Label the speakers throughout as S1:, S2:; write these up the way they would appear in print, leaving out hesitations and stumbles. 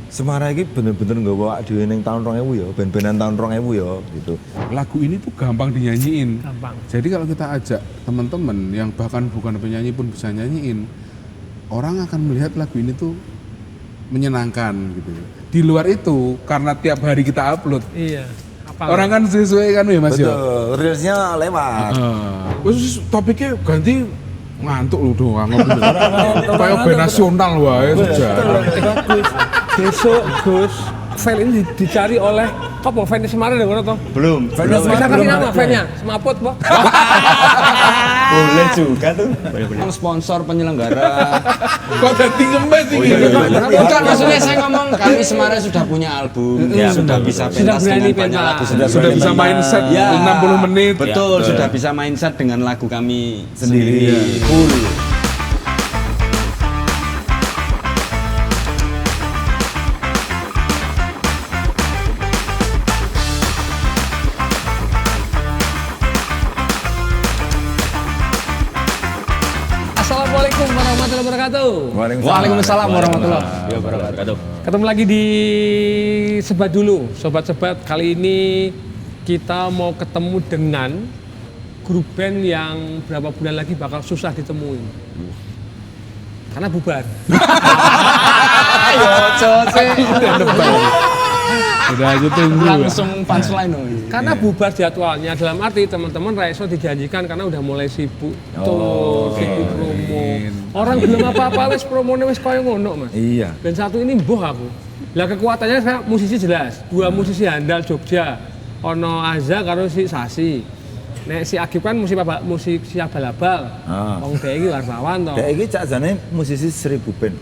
S1: Semarai iki bener-bener nggawa awake dhewe ning tahun 2000 ya, ben-benan tahun 2000 ya gitu.
S2: Lagu ini tuh gampang dinyanyiin.
S3: Gampang.
S2: Jadi kalau kita ajak teman-teman yang bahkan bukan penyanyi pun bisa nyanyiin, orang akan melihat lagu ini tuh menyenangkan gitu. Di luar itu karena tiap hari kita upload,
S3: Iya.
S2: orang kan sesuai kan ya Mas ya.
S1: Betul, reelsnya lewat.
S2: Terus topiknya ganti ngantuk lu doang. Kayak band nasional wae saja.
S3: Bagus. Besok Gus, file ini dicari oleh apa? Fans Semarang ada ngono toh?
S4: Belum.
S3: Bisa kasih nama fan-nya? Semaput, Pak.
S4: Boleh juga tuh. Sponsor penyelenggara.
S2: Kok ganti ngemes iki?
S4: Bukan maksudnya saya ngomong kami Semarang sudah punya album, sudah bisa pentas
S3: berani
S4: dengan banyak
S3: pentas.
S4: lagu,
S2: Sudah bisa main set 60 menit.
S4: Betul, sudah bisa main set dengan lagu kami sendiri. Full.
S3: Assalamualaikum warahmatullahi wabarakatuh.
S4: Waalaikumsalam warahmatullahi wabarakatuh.
S3: Ketemu lagi di Sebat dulu, sobat-sobat. Kali ini kita mau ketemu dengan grup band yang berapa bulan lagi bakal susah ditemuin. Karena bubar.
S2: Udah aja tunggu.
S4: Langsung punchline loh.
S3: Karena bubar jadwalnya, dalam arti teman-teman Raiso dijanjikan karena udah mulai sibuk sibuk promo. Orang belum apa-apa wis promone wis koyo ngono, Mas.
S1: Iya.
S3: Dan satu ini mbuh aku. Lah kekuatannya saya musisi jelas, dua musisi handal Jogja. Ono Aza karo si Sasi. Nek si Agib kan musisi abal-abal. Wong dhek iki wartawan to.
S1: Dek iki cak jane musisi 1000 band.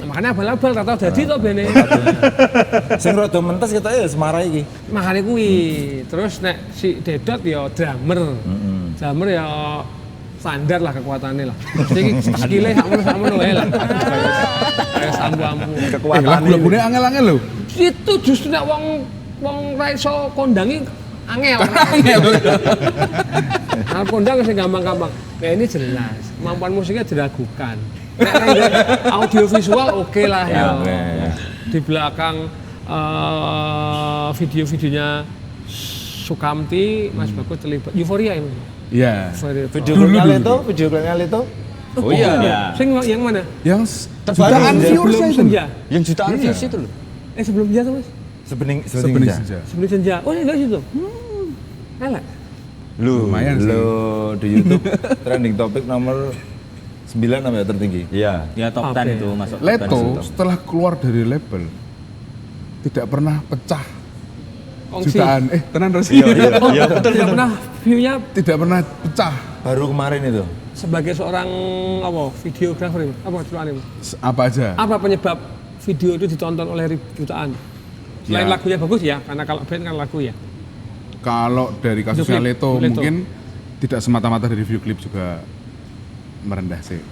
S3: Makanya abal-abal tak tau dadi to bene.
S1: Sing rada mentas ketoke ya Semarai iki.
S3: Makane kuwi. Terus nek si Dedot ya drummer. Drummer ya standar lah kekuatannya lah. Jadi skillnya sama wae lah. Kayak sambu-ambu.
S1: Kekuatan
S2: Lagu-lagunya angel-angel loh.
S3: Itu justru nek wong Raiso kondangi angel. Nah, kondang sing gampang-gampang. Nah, ini jelas. Kemampuan musiknya diragukan. Audio visual oke lah ya. Di belakang video-videonya Sukamti, Mas Bagus terlibat. Euforia ya, Mas?
S2: Iya.
S1: video klipnya Leto.
S4: Oh iya.
S3: Sing yang mana?
S2: Yang
S1: Terbaru,
S2: jutaan
S1: ya.
S2: views
S3: Sebelum
S2: itu.
S3: senja.
S4: Yang jutaan views itu loh.
S3: Sebelum senja tuh, Mas?
S1: Sebening
S2: Sebening
S1: senja.
S2: senja.
S3: Sebelum senja. Oh, enggak situ. Enak.
S2: Lumayan sih.
S1: Lo di YouTube trending topik nomor 9 namanya tertinggi.
S4: Iya.
S5: Ya top 10 itu masuk top 10
S2: Leto
S5: itu.
S2: setelah keluar dari label tidak pernah pecah
S3: Kongsi.
S2: jutaan. Tenan Rosi.
S4: Iya, betul.
S3: Tidak pernah view-nya
S2: Tidak pernah pecah.
S1: Baru kemarin itu.
S3: sebagai seorang videografer apa ceritanya?
S2: Apa aja?
S3: Apa penyebab video itu ditonton oleh jutaan? Selain
S2: Ya.
S3: lagunya bagus ya, karena kalau band kan lagu ya.
S2: Kalau dari kasusnya
S3: Video klip,
S2: Leto
S3: Leto.
S2: mungkin tidak semata-mata dari video klip juga merendah sih.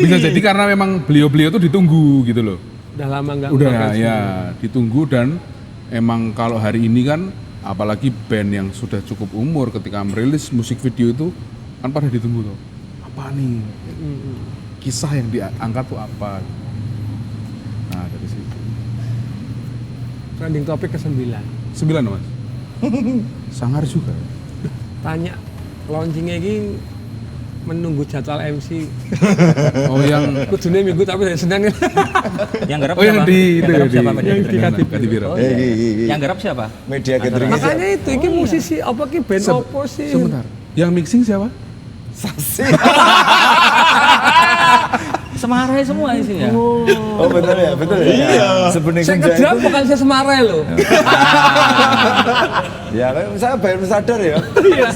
S2: Bisa jadi karena memang beliau-beliau tuh ditunggu gitu loh.
S3: Udah lama nggak
S2: Udah
S3: nge-podcast.
S2: ya ditunggu dan emang kalau hari ini kan apalagi band yang sudah cukup umur ketika merilis musik video itu kan pada ditunggu tuh. Apa nih? Kisah yang diangkat tuh apa? Nah dari situ.
S3: Trending topik ke-9.
S2: 9 Mas. Sangar juga.
S3: Tanya launchingnya ini menunggu jadwal MC.
S2: Oh yang
S3: Kudune minggu tapi dari Senin.
S5: Yang garap
S2: Oh, yang
S5: siapa?
S2: di
S5: Yang garap
S2: itu,
S5: siapa?
S2: di-
S5: Media
S3: yang
S5: Gathering?
S3: di
S2: Katibiro.
S5: Oh, iya. Yang garap siapa?
S1: Media gathering.
S3: Makanya itu, ini musisi apa ki band opo sih?
S2: Sebentar. Yang mixing siapa?
S5: Semarai semua isinya.
S1: Oh betul ya, betul ya. Iya. Sebening
S3: Saya
S1: senja
S3: kedap
S1: itu.
S3: bukan saya Semarai loh.
S1: Ya kan saya baru sadar ya.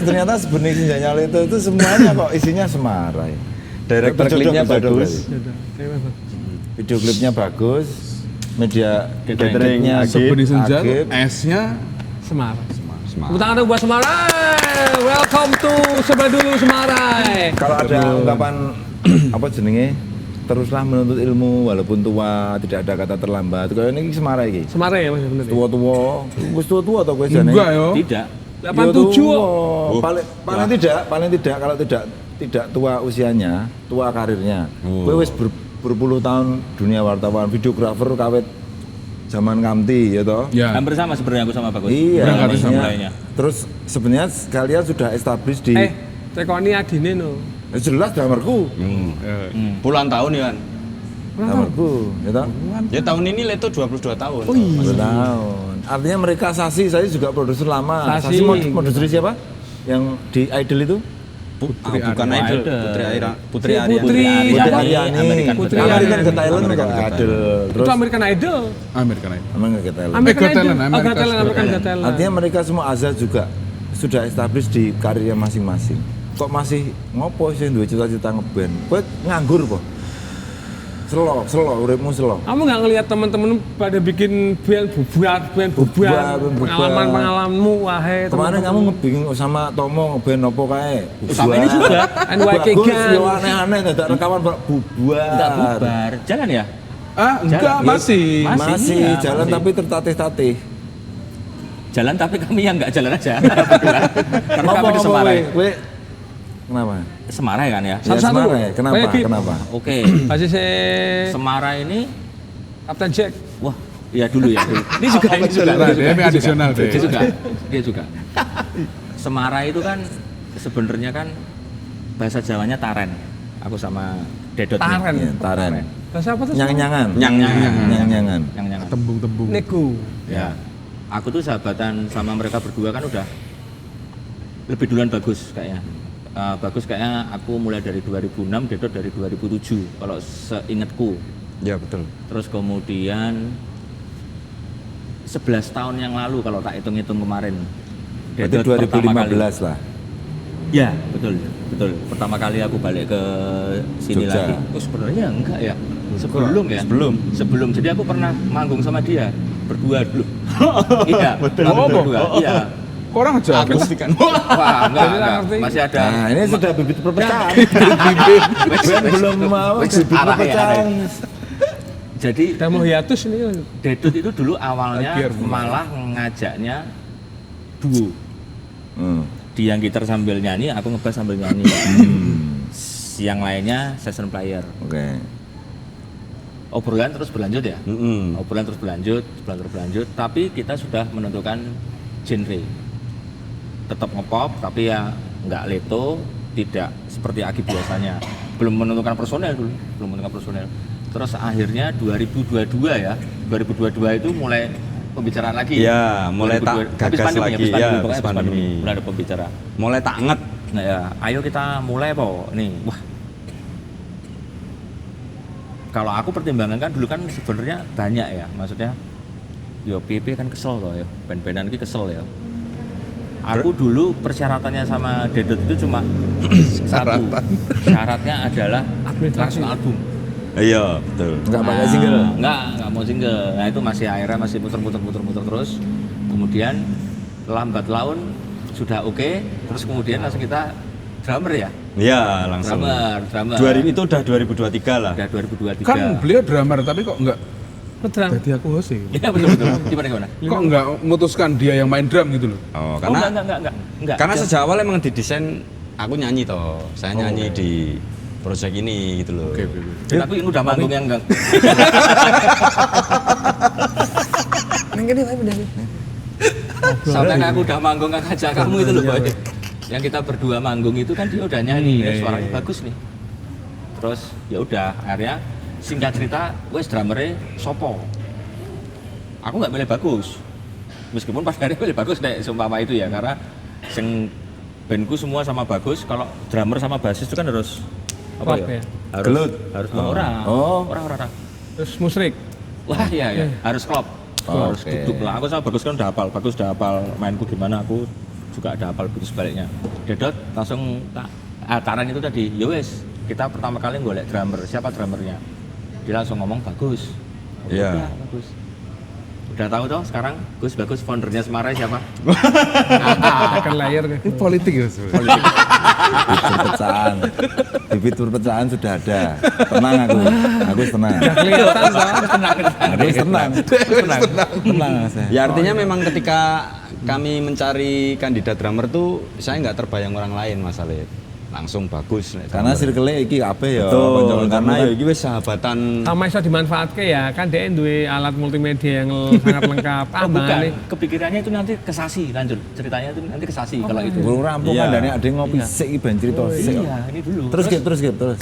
S1: Ternyata sebening senjanya itu semuanya kok isinya Semarai. Director klipnya bagus. Video klipnya bagus. Media gatheringnya
S2: Sebening senja,
S1: Agib.
S2: S-nya
S3: Semarai. Tepuk tangan dong buat Semarai. Welcome to Sebelah Dulu Semarai.
S1: Kalau ada ungkapan apa jenenge? Teruslah menuntut ilmu walaupun tua, tidak ada kata terlambat. Kayak ini Semarai iki.
S3: Semarai ya Mas bener ya?
S1: Tua-tua, wis tua-tua to kowe jane.
S2: enggak yo.
S5: Tidak.
S3: 87 kok.
S1: Paling tidak kalau tidak tua usianya, tua karirnya. Kowe wis berpuluh tahun dunia wartawan, videografer kawet zaman Kamti ya toh.
S2: Ya.
S5: Hampir sama sebenarnya aku sama Bagus.
S1: Iya,
S2: Berangkat
S1: maksudnya,
S5: mulainya.
S1: terus sebenarnya kalian sudah establish di
S3: tekoni adine no.
S1: jelas drummerku,
S4: Puluhan tahun ya kan.
S1: drummerku, ya toh.
S4: Ya tahun ini Leto 22 tahun.
S3: Oh iya.
S1: 2 tahun. Artinya mereka Sasi, saya juga produser lama.
S3: Sasi.
S1: Sasi produser siapa? Yang di Idol itu?
S4: Bukan Idol, Putri Aira,
S3: Putri
S1: Putri
S3: siapa?
S1: Aryani.
S5: American
S3: Putri
S1: American
S3: Aryani.
S1: Got Talent kok Idol. Terus
S3: Itu American Idol.
S2: American Idol.
S1: American Got Talent.
S3: American
S2: Got
S3: Idol.
S2: Talent,
S3: Oh, Got
S2: America's
S3: Talent,
S2: Got
S3: American
S2: Talent.
S3: Got Talent.
S1: Artinya mereka semua Azaz juga sudah establish di karirnya masing-masing. Kok masih ngopo sih duwe cita-cita ngeband? Kowe nganggur po? Selo, uripmu selo.
S3: Kamu nggak ngelihat teman-teman pada bikin band bubar,
S1: Bubar.
S3: pengalamanmu, wahai
S1: Kemarin
S3: teman-teman.
S1: kamu ngebing sama Tomo ngeband opo kae?
S5: Sama ini juga.
S3: NYK
S1: Bagus,
S3: Gang.
S1: yo aneh-aneh dadak rekaman bubar.
S5: Enggak bubar. Jalan ya?
S2: Enggak,
S5: Jalan.
S2: masih.
S1: Masih
S5: iya,
S1: jalan
S5: masih.
S1: tapi tertatih-tatih.
S5: Jalan tapi kami yang enggak jalan aja. Berdua. Karena kami di Semarang.
S1: Kowe kenapa?
S5: Semarang kan ya?
S1: Ya,
S3: Satu-satu.
S1: Semarang ya. Kenapa?
S3: Kowe, Gip.
S1: Kenapa?
S5: Oke.
S3: Basis
S5: Semarang ini
S3: Captain Jack.
S5: wah, ya dulu ya. Dulu. Ini juga.
S2: Nah, dia additional deh.
S5: Dia juga. Semarang itu kan sebenarnya kan bahasa Jawanya taren. Aku sama Dedot nih.
S3: Taren.
S1: Ya, taren.
S3: Bahasa apa tuh?
S1: Nyang-nyangan.
S5: Nyang-nyangan.
S1: Nyang-nyangan.
S2: Tembung-tembung.
S3: Nego.
S5: Ya. Aku tuh sahabatan sama mereka berdua kan udah lebih duluan Bagus kayaknya. Bagus kayaknya aku mulai dari 2006, Dedot dari 2007 kalau seingatku.
S4: Ya betul.
S5: Terus kemudian 11 tahun yang lalu kalau tak hitung-hitung kemarin.
S1: Berarti
S5: Dedot pertama kali.
S1: 2015 lah.
S5: Ya, betul. Pertama kali aku balik ke sini
S1: Jogja.
S5: lagi. Oh, sebenarnya enggak ya. Sebelum ya. Sebelum. Jadi aku pernah manggung sama dia berdua dulu. Iya, betul. Berdua. Iya.
S2: Kurang aja.
S4: Akustikan.
S5: Wah, enggak.
S3: ngerti.
S5: Masih ada.
S1: Nah, ini sudah bibit perpecahan. Band belum mau bibit perpecahan.
S5: Jadi
S3: Udah mau hiatus ini.
S5: Dedot itu dulu awalnya
S2: Akhir.
S5: malah ngajaknya duo.
S1: Hmm.
S5: Dia yang gitar sambil nyanyi, aku ngebass sambil nyanyi. Yang lainnya session player.
S1: Oke.
S5: Obrolan terus berlanjut ya. Obrolan terus berlanjut. Tapi kita sudah menentukan genre. Tetap ngepop, tapi ya nggak Leto, tidak seperti Aki biasanya. Belum menentukan personel dulu, Terus akhirnya 2022 ya, 2022 itu mulai pembicaraan lagi.
S4: Ya, mulai tak
S5: 2022.
S4: gagas
S5: Habis
S4: lagi.
S5: pokoknya
S4: Ya,
S5: habis
S4: habis
S5: pandemi.
S4: pandemi.
S5: Mulai ada pembicaraan.
S4: Mulai tak anget.
S5: Nah ya, ayo kita mulai po. Nih, wah. Kalau aku pertimbangan kan dulu kan sebenarnya banyak ya, maksudnya yo PP kan kesel loh ya, band-bandan ini kesel ya. Aku dulu persyaratannya sama Dedot itu cuma satu, syaratnya adalah langsung album.
S4: Iya, betul.
S1: Enggak pakai single.
S5: Enggak mau single. Nah itu masih akhirnya masih muter terus. Kemudian lambat laun sudah oke, terus kemudian langsung kita drummer ya.
S4: Iya, langsung.
S5: Drummer.
S4: 2000 itu udah 2023 lah.
S5: Udah 2023.
S2: Kan beliau drummer tapi kok enggak
S3: Betul.
S2: jadi aku host sih.
S5: Iya betul. Gimana?
S2: Kok enggak memutuskan dia yang main drum gitu loh.
S4: Oh,
S5: Oh,
S4: karena
S5: enggak.
S4: karena sejak awal emang didesain aku nyanyi toh. Saya nyanyi di project ini gitu loh.
S2: Oke.
S5: Tapi ini udah manggung yang enggak. Sampai aku udah manggung ngajak kamu itu loh, Boy. Yang kita berdua manggung itu kan dia udah nyanyi, suaranya bagus nih. Terus ya udah, akhirnya singkat cerita, wes drummernya sopo. Aku nggak milih Bagus, meskipun pas akhirnya milih Bagus deh, sumpama itu ya, karena sing bandku semua sama Bagus. Kalau drummer sama basis itu kan harus apa
S3: Klop ya?
S5: Harus orang. Orang.
S3: Terus musrik.
S5: Wah iya, harus klop. Harus
S1: Oke.
S5: duduk lah. Aku sama Bagus kan udah hafal. Bagus udah hafal mainku gimana, aku juga ada hafal begitu sebaliknya. Dedot langsung taran itu tadi, ya wes, kita pertama kali golek drummer. Siapa drummernya? Dia langsung ngomong Bagus.
S4: Iya.
S5: Udah, Bagus. Udah tahu toh sekarang Bagus foundernya Semarang siapa?
S3: Akan layar kan.
S2: Ini politik ya sebenarnya.
S1: Bibit perpecahan sudah ada. Tenang aku tenang.
S3: Kelihatan toh.
S1: Tenang saya.
S4: Ya artinya memang ketika kami mencari kandidat drummer tuh saya nggak terbayang orang lain Mas Alif. langsung bagus. Nek
S1: Karena
S4: drummer.
S1: circle iki kabeh ya.
S4: betul,
S1: kanca-kanca
S4: karena
S1: kan.
S4: ya iki wis sahabatan.
S3: Sama iso dimanfaatke ya, kan dia duwe alat multimedia yang sangat lengkap.
S5: Oh, bukan,
S3: Bane.
S5: kepikirannya itu nanti ke Sasi, lanjut ceritanya itu nanti ke Sasi kalau itu.
S1: Burung rampung
S4: Iya.
S1: kan dari ada yang ngopi sik iki ben cerita sik.
S5: Iya, ini dulu.
S1: Terus terus.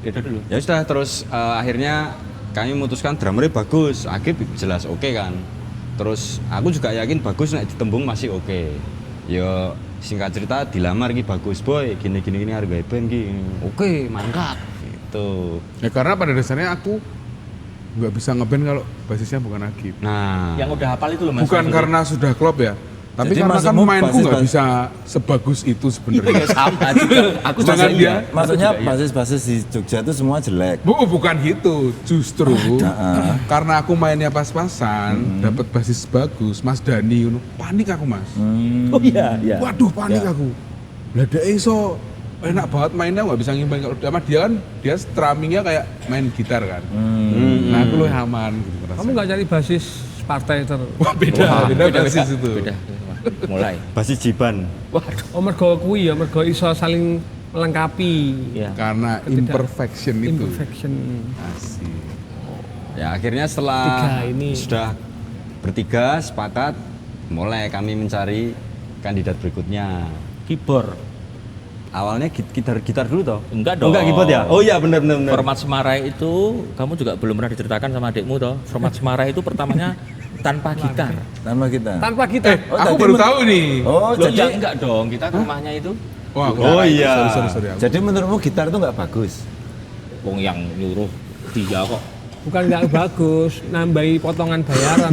S5: Itu dulu.
S4: Ya sudah terus akhirnya kami memutuskan drummernya bagus, Agib jelas oke kan. Terus aku juga yakin bagus nek ditembung masih oke. Ya singkat cerita dilamar ki bagus boy, gini harga band ki. Oke, mantap. Gitu.
S2: Ya karena pada dasarnya aku nggak bisa ngeband kalau basisnya bukan Agib.
S4: Nah,
S5: Yang udah hafal itu loh Mas.
S2: Bukan karena sudah klub ya, tapi
S1: Jadi
S2: karena kan
S1: maksudmu
S2: mainku nggak
S1: basis-
S2: bisa sebagus itu
S5: Iya
S2: sebenarnya.
S5: sama juga. Aku
S2: Sedangkan
S5: juga
S2: dia-
S5: iya.
S1: Maksudnya
S5: Aku juga iya.
S1: basis-basis di Jogja itu semua jelek.
S2: Bukan gitu, justru karena aku mainnya pas-pasan, dapat basis bagus, Mas Dani, panik aku Mas.
S5: Oh iya, iya.
S2: Waduh panik aku. Lah dia iso enak banget mainnya nggak bisa ngimbang kalau sama dia kan dia strummingnya kayak main gitar kan. Nah aku lebih aman gitu ngerasa.
S3: Kamu nggak cari basis partai ter.
S2: Wah beda basis itu.
S5: Beda. Mulai.
S4: basis Jiban.
S5: Waduh.
S3: Oh mergo kuwi ya, mergo iso saling melengkapi.
S5: Iya.
S2: Karena imperfection itu.
S3: Imperfection.
S2: Asik.
S4: Ya akhirnya setelah
S3: Tiga ini.
S4: sudah bertiga sepakat, mulai kami mencari kandidat berikutnya.
S5: Keyboard.
S4: Awalnya gitar dulu toh?
S5: Enggak dong.
S4: Enggak keyboard ya? Oh iya benar.
S5: Format Semarai itu kamu juga belum pernah diceritakan sama adikmu toh. Format Semarai itu pertamanya tanpa gitar.
S1: Tanpa kita.
S3: Tanpa kita.
S2: Aku
S1: tadi
S2: baru tahu nih.
S1: Oh,
S5: Loh, ya
S1: jadi
S5: enggak dong, kita ke rumahnya itu
S2: Wah,
S4: Oh, iya.
S2: Sorry.
S1: jadi menurutmu gitar itu nggak bagus?
S5: wong yang nyuruh dia kok.
S3: Bukan nggak bagus, nambahi potongan bayaran.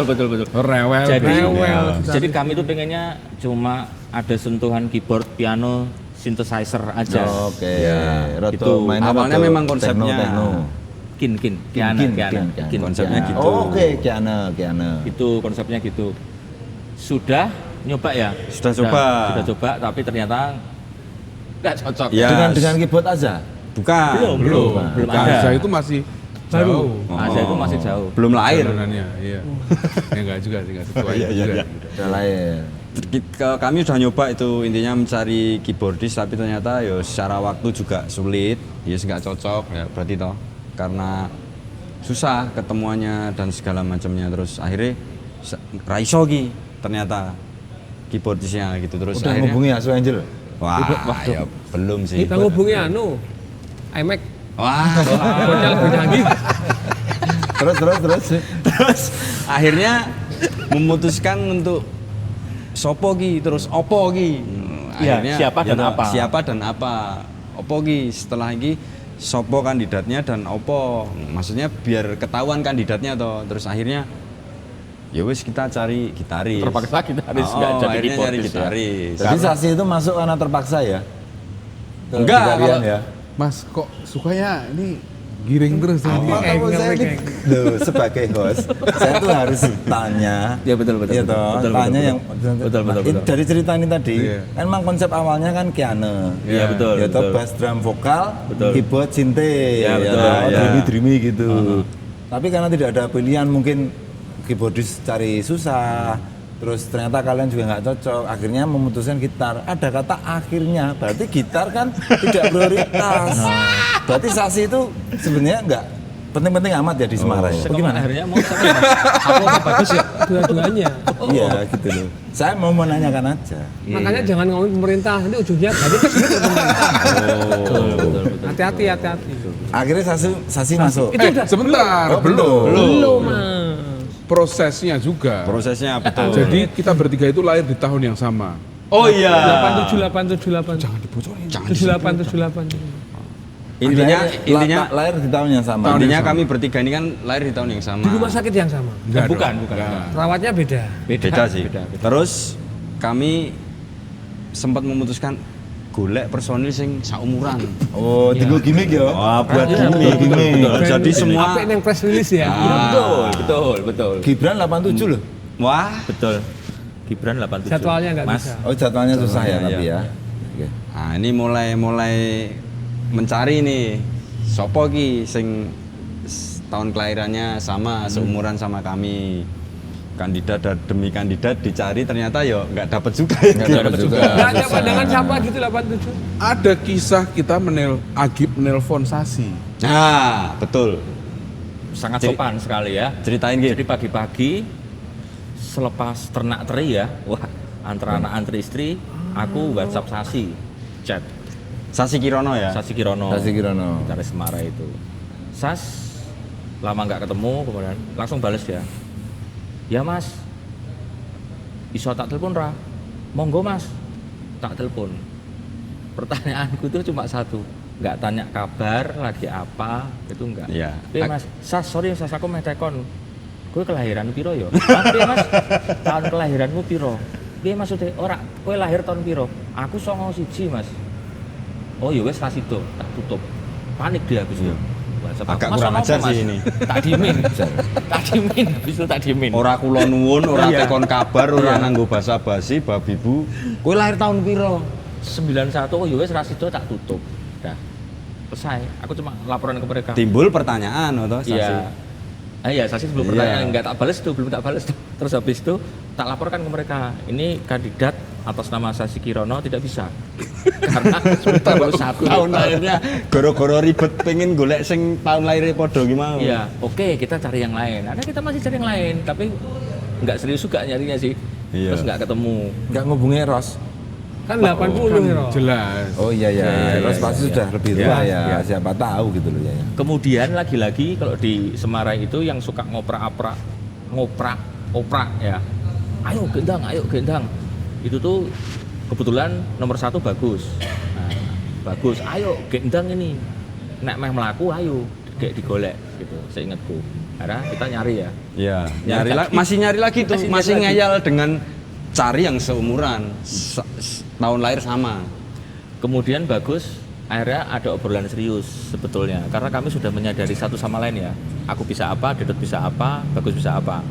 S5: betul.
S2: Rewel.
S5: Jadi,
S3: Rewel.
S5: jadi kami tuh pengennya cuma ada sentuhan keyboard, piano, synthesizer aja.
S1: Oke.
S4: Ya,
S1: Roto
S5: itu
S1: mainnya
S4: awalnya
S1: roto
S4: memang konsepnya.
S1: techno.
S5: Kin, piano.
S4: Konsepnya gitu.
S1: Oh, oke, Kiana.
S5: Itu konsepnya gitu. Sudah nyoba ya?
S4: Sudah coba.
S5: Sudah coba, tapi ternyata nggak cocok.
S4: Ya.
S1: Dengan keyboard aja.
S4: Bukan.
S5: Belum ada.
S2: Gaza itu masih
S3: Baru.
S2: jauh.
S5: Aja itu masih jauh.
S4: Belum lahir.
S2: Perjalanannya, iya. Ya enggak juga sih, enggak sesuai
S4: Iya, iya,
S2: juga.
S4: iya.
S1: Udah lahir.
S4: Kami sudah nyoba itu intinya mencari keyboardis tapi ternyata ya secara waktu juga sulit, ya nggak cocok ya berarti toh karena susah ketemuannya dan segala macamnya terus akhirnya raiso ki ternyata keyboardisnya gitu terus
S1: Udah
S4: akhirnya
S1: ngubungi Asu Angel.
S4: wah ya belum sih
S3: Kita ngubungi iMac.
S4: wah
S3: Bocah lebih canggih.
S1: Terus.
S4: terus akhirnya memutuskan untuk sopo ki terus opo ki
S5: Iya, siapa dan apa.
S4: siapa dan apa opo ki setelah ini sopo kandidatnya dan opo maksudnya biar ketahuan kandidatnya toh terus akhirnya ya wis kita cari gitaris
S5: Terpaksa kita harus nggak jadi
S4: akhirnya nyari
S5: keyboardis ya.
S4: gitaris
S1: Jadi Sasi itu masuk karena terpaksa ya? Ke
S4: Enggak,
S1: gitarian
S4: kalau-
S1: ya.
S2: Mas kok sukanya ini giring terus tadi?
S1: Apa kamu saya ini loh, sebagai host, saya tuh harus tanya.
S5: Ya, betul.
S1: Iya toh,
S5: Betul,
S1: tanya
S5: betul,
S1: yang
S5: betul.
S1: Dari cerita ini tadi,
S2: Iya.
S1: kan emang konsep awalnya kan Kiana.
S5: Iya, betul.
S1: Ya toh
S5: betul.
S1: bass drum vokal,
S5: Betul.
S1: keyboard sinte,
S5: Iya, betul,
S1: toh,
S5: iya.
S1: dreamy gitu. Tapi karena tidak ada pilihan mungkin keyboardis cari susah. Terus ternyata kalian juga nggak cocok, akhirnya memutuskan gitar. Ada kata akhirnya, berarti gitar kan tidak prioritas. Berarti Sasi itu sebenarnya nggak penting-penting amat ya di Semarang.
S5: Sekarang
S1: Bagaimana?
S5: akhirnya mau sama Mas. Aku mau bagus ya.
S3: Dua-duanya.
S1: Iya gitu loh. Saya mau menanyakan aja.
S3: Makanya jangan ngomongin pemerintah, nanti ujungnya jadi ke sini ke pemerintah.
S5: Betul.
S3: Hati-hati.
S1: Akhirnya Sasi masuk.
S3: Itu udah
S2: Sebentar,
S1: Oh,
S2: belum.
S3: belum, Mas.
S2: Prosesnya juga.
S4: prosesnya betul
S2: Jadi kita bertiga itu lahir di tahun yang sama.
S4: oh iya
S3: 8788. Jangan dibocorin. 7878.
S4: intinya
S1: lahir di tahun yang sama.
S4: intinya kami bertiga ini kan lahir di tahun yang sama
S3: Di rumah sakit yang sama.
S2: Enggak
S5: Bukan,
S2: dong.
S5: bukan.
S2: Enggak.
S3: Perawatnya beda.
S4: beda sih. Terus kami sempat memutuskan golek personil sing saumuran.
S1: Oh, tinggal gimmick ya.
S4: Wah, buat
S3: Iya,
S4: gimmick.
S3: betul.
S4: Jadi semua
S3: Apa yang press release ya?
S5: Betul.
S1: Gibran 87 loh.
S4: wah,
S5: Betul. Gibran 87.
S3: Jadwalnya nggak
S5: Mas.
S3: bisa.
S1: Oh, jadwalnya susah ya
S4: Iya.
S1: tapi ya. Oke.
S4: nah ini mulai mencari nih sopo ki sing tahun kelahirannya sama seumuran sama kami. kandidat dan demi kandidat dicari ternyata ya nggak dapat juga. Ya.
S1: Nggak dapat juga.
S3: Nggak ada pandangan siapa gitu 87.
S2: Ada kisah kita Agib menelpon Sasi.
S4: Nah, betul.
S5: Sangat
S4: Jadi-
S5: sopan sekali ya.
S4: Ceritain gitu.
S5: Jadi pagi-pagi selepas ternak teri ya, wah antara anak antri istri, aku WhatsApp Sasi, chat
S4: Sasi Kirono ya.
S5: Sasi Kirono.
S1: Sasi Kirono.
S5: Dari Semarang itu. Sas, lama nggak ketemu, kemudian langsung bales dia. Ya mas, iso tak telepon ra? Monggo mas, tak telepon. Pertanyaanku itu cuma satu, nggak tanya kabar lagi apa, itu enggak.
S4: Iya.
S5: Piye mas, Sas, sorry Sas, aku mau tekon. Kowe kelahiran piro ya? Ah, piye mas, tahun kelahiranmu piro? Piye maksudnya? Ora, kowe lahir tahun piro? Aku 91 mas. Oh ya wes ras itu, tak tutup. Panik dia habis itu. WhatsApp aku,
S4: Agak
S5: "Mas,
S4: kurang
S5: ono
S4: ajar
S5: apa,
S4: sih
S5: Mas?"
S4: ini.
S5: Tak dimin. Tak dimin, habis itu tak dimin.
S4: Ora kula nuwun, ora
S5: Iya.
S4: tekon kabar, ora nganggo basa-basi, babi bu. Kowe lahir tahun piro?
S5: 91, oh ya wes ras itu tak tutup. Dah. Selesai. Aku cuma laporan ke mereka.
S4: Timbul pertanyaan atau Sasi?
S5: Iya. Iya, Sasi sebelum
S4: Iya.
S5: pertanyaan enggak tak balas tuh, belum tak balas tuh. Terus habis itu tak laporkan ke mereka. Ini kandidat atas nama Sasi Kirono tidak bisa. Karena sudah baru 1
S4: Tahun lahirnya goro-goro ribet pengen golek sing tahun lahirnya podo gimana?
S5: Iya, oke kita cari yang lain. Ada kita masih cari yang lain, tapi nggak serius juga nyarinya sih.
S4: Iya.
S5: Terus nggak ketemu.
S1: Nggak ngubungi Ros.
S3: Kan 80 ya.
S2: Jelas.
S1: Oh iya ya,
S5: Iya,
S1: Ros
S5: iya,
S1: pasti
S5: iya.
S1: sudah lebih
S5: Iya,
S1: tua ya.
S5: iya.
S1: Siapa tahu gitu loh ya.
S5: Kemudian lagi-lagi kalau di Semarang itu yang suka ngoprak ya. Ayo gendang. Itu tuh kebetulan nomor 1 bagus. Nah, bagus. Ayo gendang ini. Nek meh melaku ayo kayak digolek gitu. Seingatku. Karena kita nyari ya.
S4: Iya,
S5: Nyari lagi.
S4: masih nyari lagi tuh,
S5: Masih nyari
S4: masih
S5: lagi.
S4: ngeyel dengan cari yang seumuran, tahun lahir sama.
S5: Kemudian bagus, akhirnya ada obrolan serius sebetulnya. Karena kami sudah menyadari satu sama lain ya. Aku bisa apa, Dedot bisa apa, Bagus bisa apa.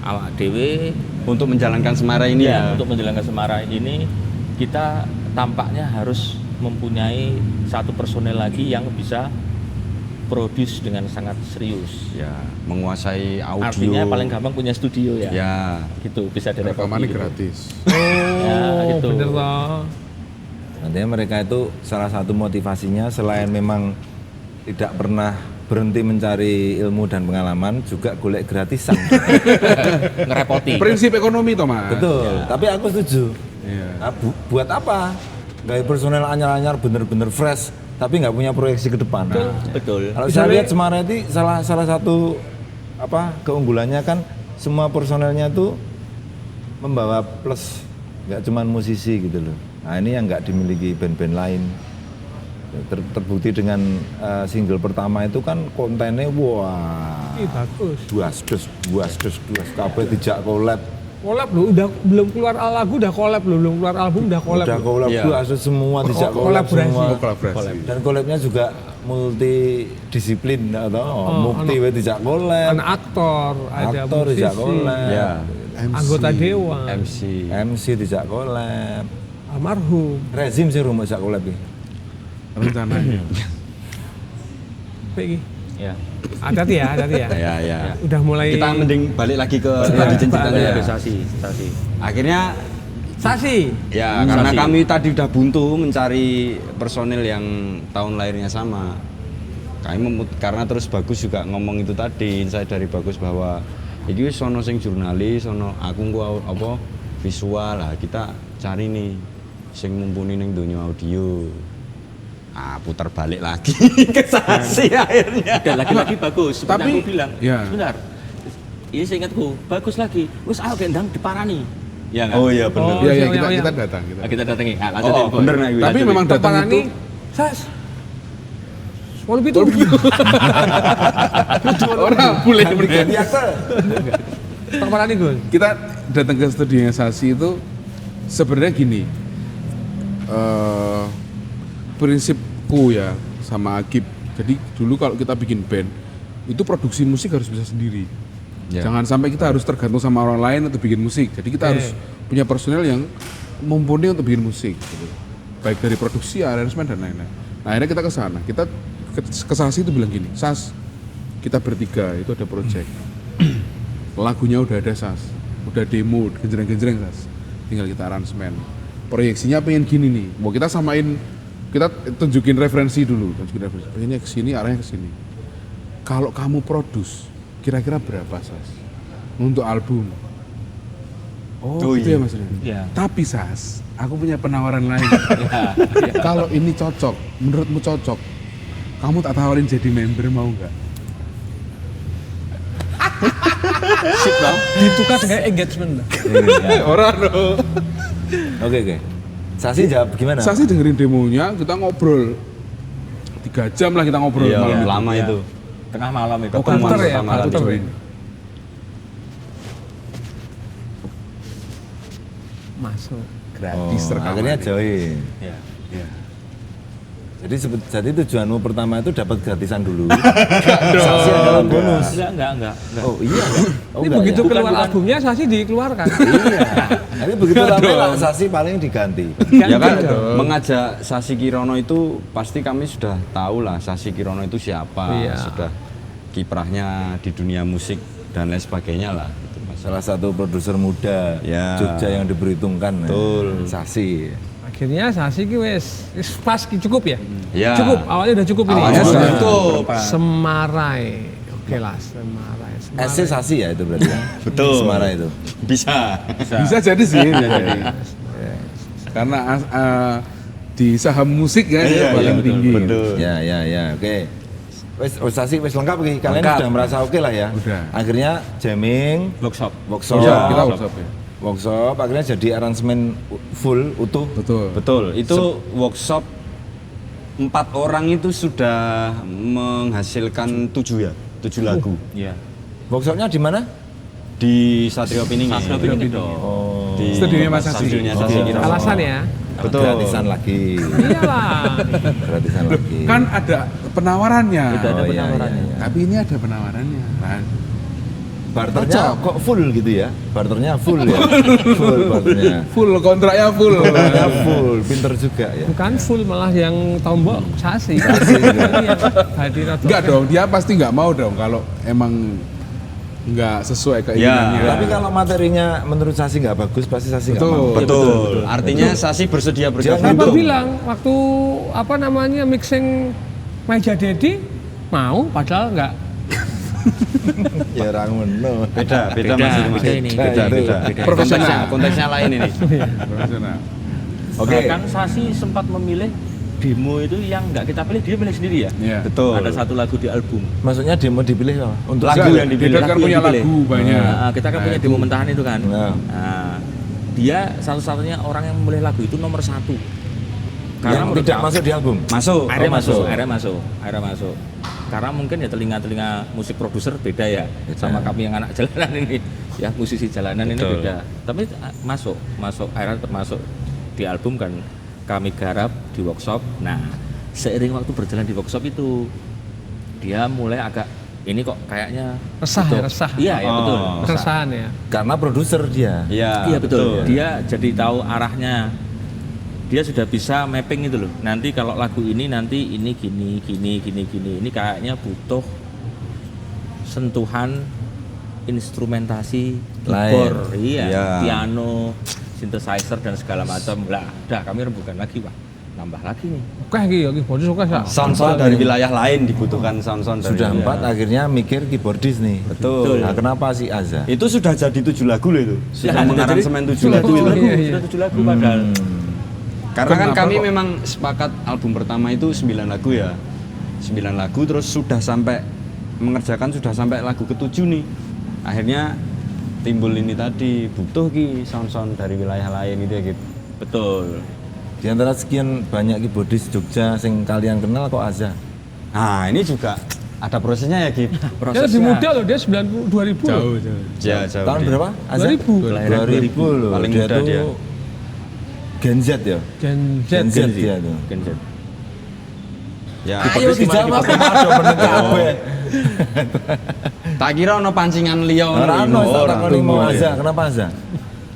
S5: Awak dewe
S4: Untuk menjalankan Semara ini ya.
S5: untuk menjalankan Semarang ini kita tampaknya harus mempunyai satu personel lagi yang bisa produce dengan sangat serius.
S4: Ya, menguasai audio.
S5: Artinya paling gampang punya studio ya.
S4: Ya,
S5: Gitu bisa direpoti.
S2: Rekamannya
S5: gitu.
S2: gratis.
S5: Ya,
S3: Oh,
S5: gitu.
S3: bener toh.
S1: Nantinya mereka itu salah satu motivasinya selain memang tidak pernah berhenti mencari ilmu dan pengalaman, juga golek gratisan.
S5: Ngerepoti.
S2: Prinsip ekonomi toh mas.
S1: Betul, tapi aku setuju.
S2: Iya.
S1: Nah, buat apa? Gaya personel anyar-anyar bener-bener fresh, tapi nggak punya proyeksi ke depan. Nah,
S5: Betul.
S1: kalau saya lihat Semarang itu salah satu keunggulannya kan semua personelnya itu membawa plus, nggak cuman musisi gitu loh. Nah ini yang nggak dimiliki band-band lain. Terbukti dengan single pertama itu kan kontennya wah
S3: Ih, bagus.
S1: buas dus kabeh dijak collab.
S3: Collab loh, udah belum keluar lagu udah collab loh, belum keluar album udah collab.
S1: Udah
S3: loh.
S1: collab
S4: Iya.
S1: buas dus semua dijak collab
S3: Kolaborasi.
S1: semua.
S2: Oh, kolaborasi.
S1: Dan collabnya juga multidisiplin atau Mukti we dijak collab.
S3: Anak aktor, ada
S1: Aktor dijak
S3: musisi,
S1: collab.
S4: ya.
S3: anggota dewan,
S4: MC.
S1: MC dijak collab.
S3: almarhum.
S1: Rezim sih rumah dijak collab iki.
S2: Rencananya.
S3: Kayak gini.
S5: Ya.
S3: Hati-hati ya, hati-hati ya.
S4: Ya, ya.
S3: Udah mulai.
S4: Kita mending balik lagi ke
S3: Iya,
S4: lanjutin
S3: Pak.
S4: ceritanya ya.
S5: Sasi.
S4: Akhirnya
S3: Sasi.
S4: ya karena kami tadi udah buntu mencari personil yang tahun lahirnya sama. Karena terus Bagus juga ngomong itu tadi, insight dari Bagus bahwa iki wis sono sing jurnalis, sono aku engko apa visual lah, kita cari nih sing mumpuni ning donya audio. Putar balik lagi ke Sasi akhirnya.
S5: Dan lagi-lagi bagus. Seperti
S2: Tapi-
S5: aku bilang.
S2: ya.
S5: Sebentar. Ini seingatku bagus lagi. Wes ayo gendang diparani. Ya nggak?
S4: Oh iya bener.
S3: Oh,
S2: Iya iya
S3: iya,
S2: kita
S3: iya.
S2: kita datang kita.
S5: Nah, kita datangi. Nah,
S4: Oh,
S5: lanjutin, Boy.
S4: bener nih.
S2: Tapi
S5: Lanjutin.
S2: memang datang
S3: Parani,
S2: itu
S3: Sas. Walau itu.
S2: orang boleh berikan.
S3: Pak Parani Gun.
S2: Kita datang ke studionya Sasi itu sebenarnya gini. Prinsipku ya sama Agib. Jadi dulu kalau kita bikin band itu produksi musik harus bisa sendiri.
S4: Ya.
S2: Jangan sampai kita harus tergantung sama orang lain untuk bikin musik. Jadi kita harus punya personel yang mumpuni untuk bikin musik. Gitu. Baik dari produksi, arrangement dan lain-lain. Nah akhirnya kita ke sana. Kita ke Sasi itu bilang gini, Sas, kita bertiga itu ada project. lagunya udah ada Sas, udah demo, genjreng-genjreng Sas, tinggal kita aransemen. Proyeksinya pengen gini nih, mau kita samain, kita tunjukin referensi dulu, pengennya kesini, arahnya kesini. Kalau kamu produce, kira-kira berapa Sas untuk album? Oh gitu ya Mas Rian?
S5: Iya.
S2: Tapi Sas, aku punya penawaran lain. Kalau ini cocok, menurutmu cocok, kamu tak tawarin jadi member mau nggak?
S5: Sip dong.
S3: Ditukar dengan engagement.
S2: Orang dong.
S1: Oke. Sasi jawab gimana?
S2: Sasi dengerin demonya, kita ngobrol 3 jam lah kita ngobrol
S4: Iya,
S2: malam itu.
S4: lama itu.
S5: Tengah malam itu.
S2: Oh,
S3: Filter ya,
S4: pertama kali.
S3: filter. Masuk.
S2: Gratis rekaman.
S1: Akhirnya join.
S5: Iya.
S2: Ya.
S1: Jadi tujuanmu pertama itu dapat gratisan dulu. Sasi adalah bonus.
S5: Enggak.
S1: Oh iya. Oh,
S3: Ini
S1: enggak
S3: begitu
S1: ya?
S3: keluar albumnya Sasi dikeluarkan.
S1: Iya. Tapi begitu ramai lah Sasi paling diganti.
S4: Ya kan
S3: dong.
S4: mengajak Sasi Kirono itu pasti kami sudah tahu lah Sasi Kirono itu siapa,
S3: Iya.
S4: sudah kiprahnya di dunia musik dan lain sebagainya lah. Gitu, Mas.
S1: Salah satu produser muda
S4: Ya.
S1: Jogja yang diperhitungkan.
S4: Betul.
S1: Sasi.
S3: Akhirnya Sasi ki wis pas ki cukup ya?
S4: Ya.
S3: Cukup, awalnya udah cukup ini.
S4: Awalnya sudah
S2: cukup.
S3: Semarai. Oke lah, Semarai.
S1: SC Sasi ya itu berarti.
S4: Betul.
S1: Semara itu.
S4: Bisa.
S2: Bisa jadi sih. Karena di saham musik ya
S4: Iya,
S2: paling
S4: iya,
S2: tinggi.
S4: betul.
S1: Ya. Oke. Wes Sasi wes lengkap iki. Kalian
S4: Lengkap.
S1: sudah merasa oke lah ya.
S2: Udah.
S1: Akhirnya jamming,
S5: Workshop.
S1: workshop,
S2: Iya, kita workshop ya.
S1: workshop, akhirnya jadi aransemen full utuh.
S2: Betul.
S4: Betul. Itu workshop 4 orang itu sudah menghasilkan 7 lagu
S5: Iya.
S1: Workshopnya di mana?
S4: di Satrio Piningin.
S5: Sastra Piningin dong.
S1: Oh.
S4: Di
S2: Studionya Mas Sasi.
S4: Studionya Sasi
S1: Oh.
S4: Kirono.
S3: Alasan ya?
S4: Betul.
S1: Gratisan lagi.
S3: Iyalah.
S1: Gratisan lagi.
S2: Kan ada penawarannya.
S5: Udah ada
S1: Oh, iya,
S5: penawarannya.
S1: iya.
S2: Tapi ini ada penawarannya. Kan?
S1: Barternya kok full gitu ya? Barternya full ya? Full barternya.
S2: Full kontraknya full.
S1: Barternya full, pinter juga ya.
S3: Bukan full, malah yang tombok Sasi.
S2: Enggak dong, dia pasti nggak mau dong kalau emang nggak sesuai keinginannya.
S1: Tapi kalau materinya menurut Sasi nggak bagus, pasti Sasi nggak
S2: Betul.
S1: mau.
S4: Betul. Artinya Sasi bersedia bergabung.
S3: Kenapa
S1: Betul.
S3: bilang waktu apa namanya mixing Meja Dedi mau padahal enggak.
S1: Ya rangono.
S4: Beda
S5: Beda,
S4: Mas itu, Mas.
S5: beda ini.
S4: Beda.
S2: Profesional.
S4: Konteksnya lain ini.
S2: Profesional.
S1: Oke.
S5: Bahkan Sasi sempat memilih demo itu yang nggak kita pilih, dia pilih sendiri ya.
S2: Iya.
S4: Betul.
S5: Ada satu lagu di album.
S1: Maksudnya demo dipilih apa? Untuk
S4: Lagu
S2: Enggak,
S4: yang dipilih.
S2: dia kan
S5: Lagu
S2: punya
S5: yang dipilih.
S2: lagu banyak.
S5: Nah, kita kan
S2: Nah,
S5: punya
S2: itu.
S5: demo mentahan itu kan.
S1: Nah.
S5: Nah, dia satu-satunya orang yang memilih lagu itu nomor 1.
S1: yang
S5: menurut
S1: tidak
S5: kami-
S1: masuk di album.
S4: Masuk.
S5: akhirnya masuk,
S1: masuk.
S5: akhirnya masuk. Karena mungkin ya telinga musik produser beda ya sama kami yang anak jalanan ini. Ya musisi jalanan ini
S4: Betul.
S5: beda. Tapi masuk, akhirnya termasuk di album kan kami garap di workshop. Nah, seiring waktu berjalan di workshop itu dia mulai agak ini kok kayaknya
S3: Resah ya,
S5: butuh-
S3: resah.
S5: Iya, ya betul.
S4: Oh.
S5: resah.
S3: Keresahan ya.
S1: Karena produser dia.
S4: Iya,
S5: Iya betul. Dia jadi tahu arahnya. Dia sudah bisa mapping itu loh. Nanti kalau lagu ini nanti ini gini. Ini kayaknya butuh sentuhan instrumentasi keyboard, iya,
S4: Iya.
S5: piano, synthesizer dan segala macam. Lah, udah kami rembukan lagi, Pak. Nambah lagi nih.
S3: Oke iki bodi suka sak.
S4: Sound-sound dari wilayah lain dibutuhkan sound-sound dari
S1: Sudah
S4: wilayah.
S1: 4 akhirnya mikir keyboardis nih.
S4: Betul.
S1: Nah, kenapa si Aza?
S4: Itu sudah jadi 7 lagu loh itu. Sudah
S5: Ya,
S4: mengaransemen
S5: jadi
S4: 7 lagu
S3: Oh,
S4: itu.
S3: iya, iya.
S5: Sudah 7 lagu padahal.
S4: Karena kan
S2: Kenapa
S4: kami
S2: kok?
S4: memang sepakat album pertama itu 9 lagu ya. 9 lagu terus sudah sampai mengerjakan sudah sampai lagu ke-7 nih. Akhirnya timbul ini tadi butuh ki sound-sound dari wilayah lain gitu ya gitu.
S5: Betul.
S1: Di antara sekian banyak keyboardis Jogja yang kalian kenal kok Aza?
S4: Nah, ini juga ada prosesnya ya gitu.
S3: Dia lebih muda loh, dia 2000 loh.
S2: Jauh.
S4: Ya, jauh
S1: Tahun
S4: dia.
S1: berapa? Aza?
S3: 2000.
S1: 2000 loh.
S4: Paling
S1: dia
S4: muda
S1: tuh
S4: dia.
S1: Gen Z ya?
S3: Gen Z.
S1: Gen Z dia tuh.
S5: Gen Z.
S4: Ya,
S1: Ayo dijawab ada menit kabeh.
S4: tak kira ono pancingan liya
S1: Ora ono tak takoni mau Aza, kenapa Aza?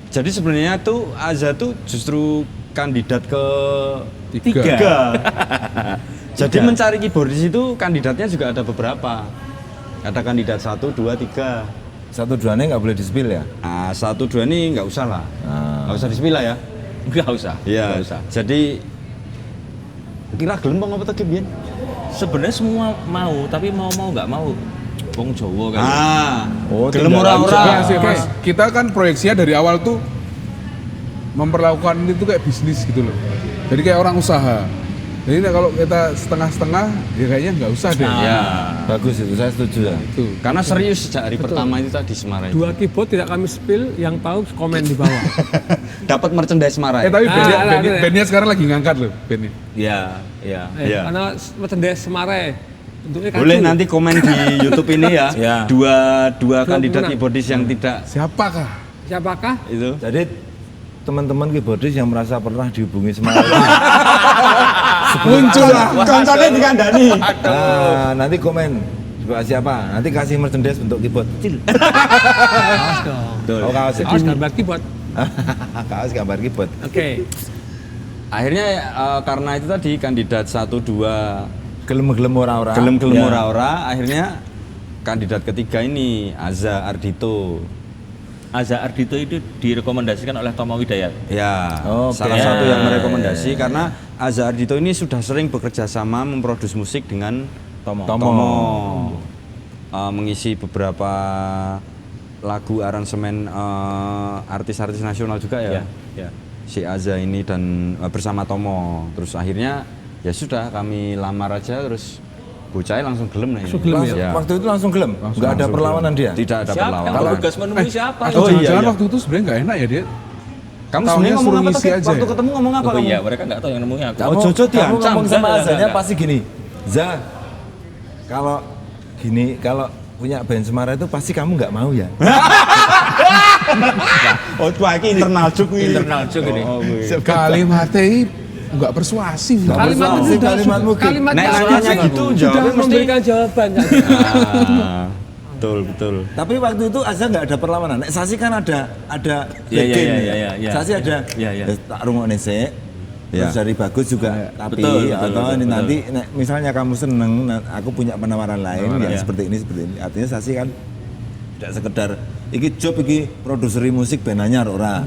S4: Jadi sebenarnya tuh Aza tuh justru kandidat ke
S2: Tiga.
S4: tiga. Jadi mencari keyboardis itu kandidatnya juga ada beberapa. Ada kandidat 1, 2, 3.
S1: 1-2 nya nggak boleh di-spill ya?
S4: Nah, 1-2 ini nggak usah lah. Nggak usah di-spill lah ya.
S5: Enggak usah.
S4: Iya.
S5: Enggak usah.
S4: Jadi kira gelem apa tuh Ki?
S5: Sebenarnya semua mau, tapi mau nggak mau. Wong Jawa kan.
S1: Oh,
S4: gelem
S1: tidak
S4: ora-ora.
S2: Iya sih, Mas. Kita kan proyeksinya dari awal tuh memperlakukan itu kayak bisnis gitu loh. Jadi kayak orang usaha. Jadi kalau kita setengah-setengah, ya kayaknya nggak usah deh.
S4: Ya.
S1: Bagus itu, saya setuju ya.
S2: Itu.
S4: Karena serius sejak hari pertama itu tadi Semarang.
S3: 2 keyboard tidak kami spill, yang tahu komen di bawah.
S4: Dapat merchandise Semarang.
S2: Tapi
S3: Ah,
S2: bandnya sekarang lagi ngangkat loh, bandnya.
S5: Iya, iya.
S4: Iya.
S3: Karena merchandise Semarang bentuknya kacu.
S4: Boleh nanti komen di YouTube ini ya.
S5: Ya.
S4: Dua kandidat
S3: pemenang.
S4: keyboardis yang tidak
S2: Siapakah?
S3: Siapakah?
S4: itu.
S1: Jadi teman-teman keyboardis yang merasa pernah dihubungi Semarang
S2: Muncul lah.
S4: Konsolnya dikandani.
S1: nanti komen juga siapa, nanti kasih merchandise bentuk keyboard kecil.
S3: Kaos dong.
S1: Oh, kaos
S3: Kaos gambar keyboard.
S1: kaos gambar keyboard.
S3: Oke.
S4: Akhirnya karena itu tadi kandidat 1-2
S1: Gelem-gelem ora-ora.
S4: gelem-gelem
S1: Ya.
S4: ora-ora, akhirnya kandidat ketiga ini Aza Ardito.
S5: Aza Ardito itu direkomendasikan oleh Tomo Widayat.
S4: Ya,
S1: Oke.
S4: salah satu yang merekomendasi karena Aza Ardito ini sudah sering bekerja sama memproduksi musik dengan Tomo. Mengisi beberapa lagu aransemen artis-artis nasional juga ya.
S5: Ya.
S4: Si Aza ini dan bersama Tomo. Terus akhirnya ya sudah kami lamar aja terus bocahnya langsung gelem nih.
S3: Langsung gelem
S1: Langsung-
S4: Ya.
S1: Waktu itu langsung gelem, nggak ada
S4: Langsung
S1: perlawanan
S4: gelem.
S1: dia.
S4: Tidak ada
S5: Siapa yang
S4: perlawanan.
S5: tugas menemui siapa?
S2: Atau
S4: Oh, iya,
S2: jangan-jangan
S4: iya.
S2: waktu itu sebenarnya nggak enak ya dia.
S4: Kamu
S2: Taunya
S4: sebenarnya ngomong
S2: suruh
S4: apa
S2: ngisi
S4: tuh?
S2: aja
S4: Waktu
S2: ya?
S4: ketemu ngomong apa
S5: Oh
S4: kamu?
S5: iya, mereka nggak tahu yang nemui aku.
S1: Kamu,
S4: Jojo
S1: kamu
S4: diancam.
S1: ngomong sama
S5: Enggak,
S1: Azanya
S5: enggak.
S1: pasti gini, Za, kalau gini, kalau punya band Semarang itu pasti kamu nggak mau ya.
S4: Oh, wah ini internal cuk ini.
S5: Internal juga ini.
S4: Oh, gue.
S2: Kalimatnya nggak persuasif.
S1: Nggak
S3: Kalimat itu
S1: persuasif,
S3: sudah
S1: kalimatmu, Ki.
S3: kalimat
S4: Nek
S3: yang
S4: nanya
S3: sudah-
S4: gitu,
S3: sudah
S4: jawabnya mesti-
S3: memberikan jawaban.
S4: Ah, betul, betul.
S1: Tapi waktu itu Azza nggak ada perlawanan. Nek Sasi kan ada
S5: Iya,
S1: backing
S5: iya,
S1: ya.
S5: iya, iya.
S1: Sasi ada.
S5: Iya, iya.
S1: Tak rungokne sik. Terus
S4: Iya.
S1: dari Bagus juga. Tapi
S5: Betul, betul,
S1: atau
S5: betul,
S1: ini
S5: betul.
S1: nanti nek misalnya kamu seneng, aku punya penawaran lain
S5: Penawaran,
S1: ya
S5: iya.
S1: seperti ini. Artinya Sasi kan tidak sekedar iki job iki produseri musik band anyar ora.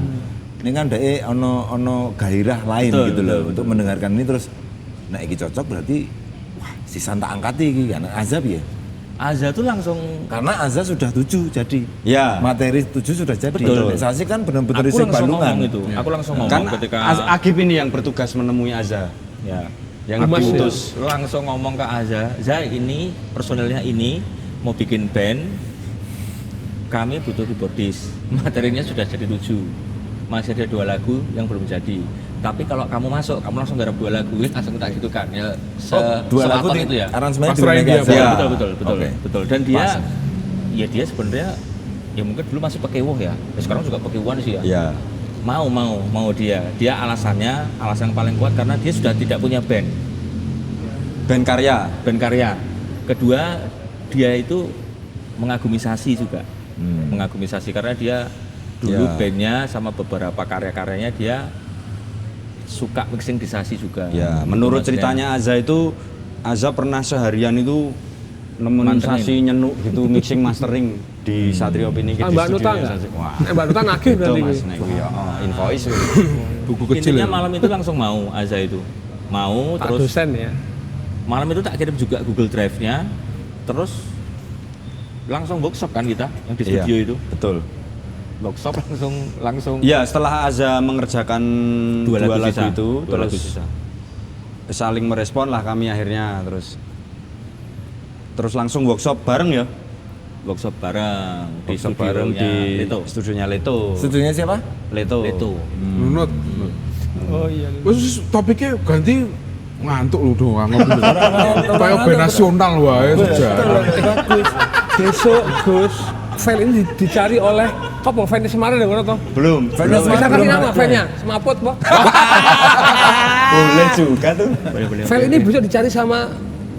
S1: Ini kan dhek ono gairah lain
S5: Betul,
S1: gitu loh
S5: betul,
S1: untuk mendengarkan ini terus nek iki cocok berarti wah si Santa angkati iki kan Azab ya.
S5: Aza tuh langsung
S1: Karena Azza sudah 7 jadi.
S4: Ya.
S1: Materi 7 sudah jadi.
S5: Betul.
S1: Nek Sasi kan benar-benar
S5: aku
S1: isi
S5: langsung
S1: Bandungan.
S5: ngomong itu. Aku langsung ngomong
S4: Kan
S5: ketika
S4: Agib ini yang bertugas menemui Aza.
S5: ya
S4: Yang
S3: Mas,
S4: diutus.
S5: langsung ngomong ke Aza, Za ini personelnya ini mau bikin band, kami butuh keyboardis. Materinya sudah jadi 7, masih ada 2 lagu yang belum jadi. Tapi kalau kamu masuk, kamu langsung garap 2 lagu, langsung tak gitu kan ya.
S1: Dua lagu
S5: sewatot
S1: di
S5: itu ya.
S1: aransemen
S2: Pasrahin
S1: di
S2: dia,
S1: Azza.
S5: Ya,
S4: Ya.
S5: betul,
S1: Oke.
S5: betul. Dan dia,
S1: Pas.
S5: ya dia sebenarnya, ya mungkin dulu masih pakai woh ya. Sekarang juga pakai one sih ya.
S4: Ya.
S5: Mau dia. Dia alasan yang paling kuat karena dia sudah tidak punya band karya. Kedua, dia itu mengagumi Sasi juga. Mengagumi Sasi karena dia dulu
S4: Ya.
S5: bandnya sama beberapa karya-karyanya dia suka mixing di Sasi juga.
S4: Ya, menurut
S5: Maksudnya,
S4: ceritanya Aza itu Aza pernah seharian itu nemenin
S5: Mantengin.
S4: Sasi nyenuk gitu mixing mastering di Satrio Piniki di
S3: Mbak Nuta
S4: studionya
S3: nggak?
S4: Sasi. Wah.
S3: Mbak Nuta nagih
S4: Itu
S3: berarti.
S4: Mas, nek kuwi ya, invoice.
S2: Buku kecil
S5: intinya
S2: ya.
S5: malam itu langsung mau Aza itu. Mau
S3: Pak
S5: terus
S3: dosen ya.
S5: malam itu tak kirim juga Google Drive-nya. Terus langsung workshop kan kita yang di studio itu.
S4: Betul.
S5: Workshop langsung
S4: Ya, setelah Aza mengerjakan
S5: Dua
S4: dua
S5: lagu
S4: lagu
S5: sisa.
S4: itu,
S5: Dua lagu
S4: terus
S5: sisa.
S4: saling merespon lah kami akhirnya terus langsung workshop bareng ya.
S5: workshop bareng di
S4: Workshop
S5: studionya
S4: bareng di
S5: Leto.
S4: studionya Leto.
S1: Studionya siapa?
S4: Leto.
S5: Leto.
S2: Nunut.
S3: Oh iya.
S2: Terus topiknya ganti ngantuk lu doang. Kayak band nasional wae sejarah.
S1: Bagus.
S3: Besok Gus, file ini dicari oleh apa? File Semarang ada toh?
S4: Belum.
S1: Fans
S3: Bisa kasih
S1: belum
S3: nama
S1: ada.
S3: filenya? Semaput, Pak.
S4: Boleh juga tuh.
S5: Boleh.
S3: File ini bisa dicari sama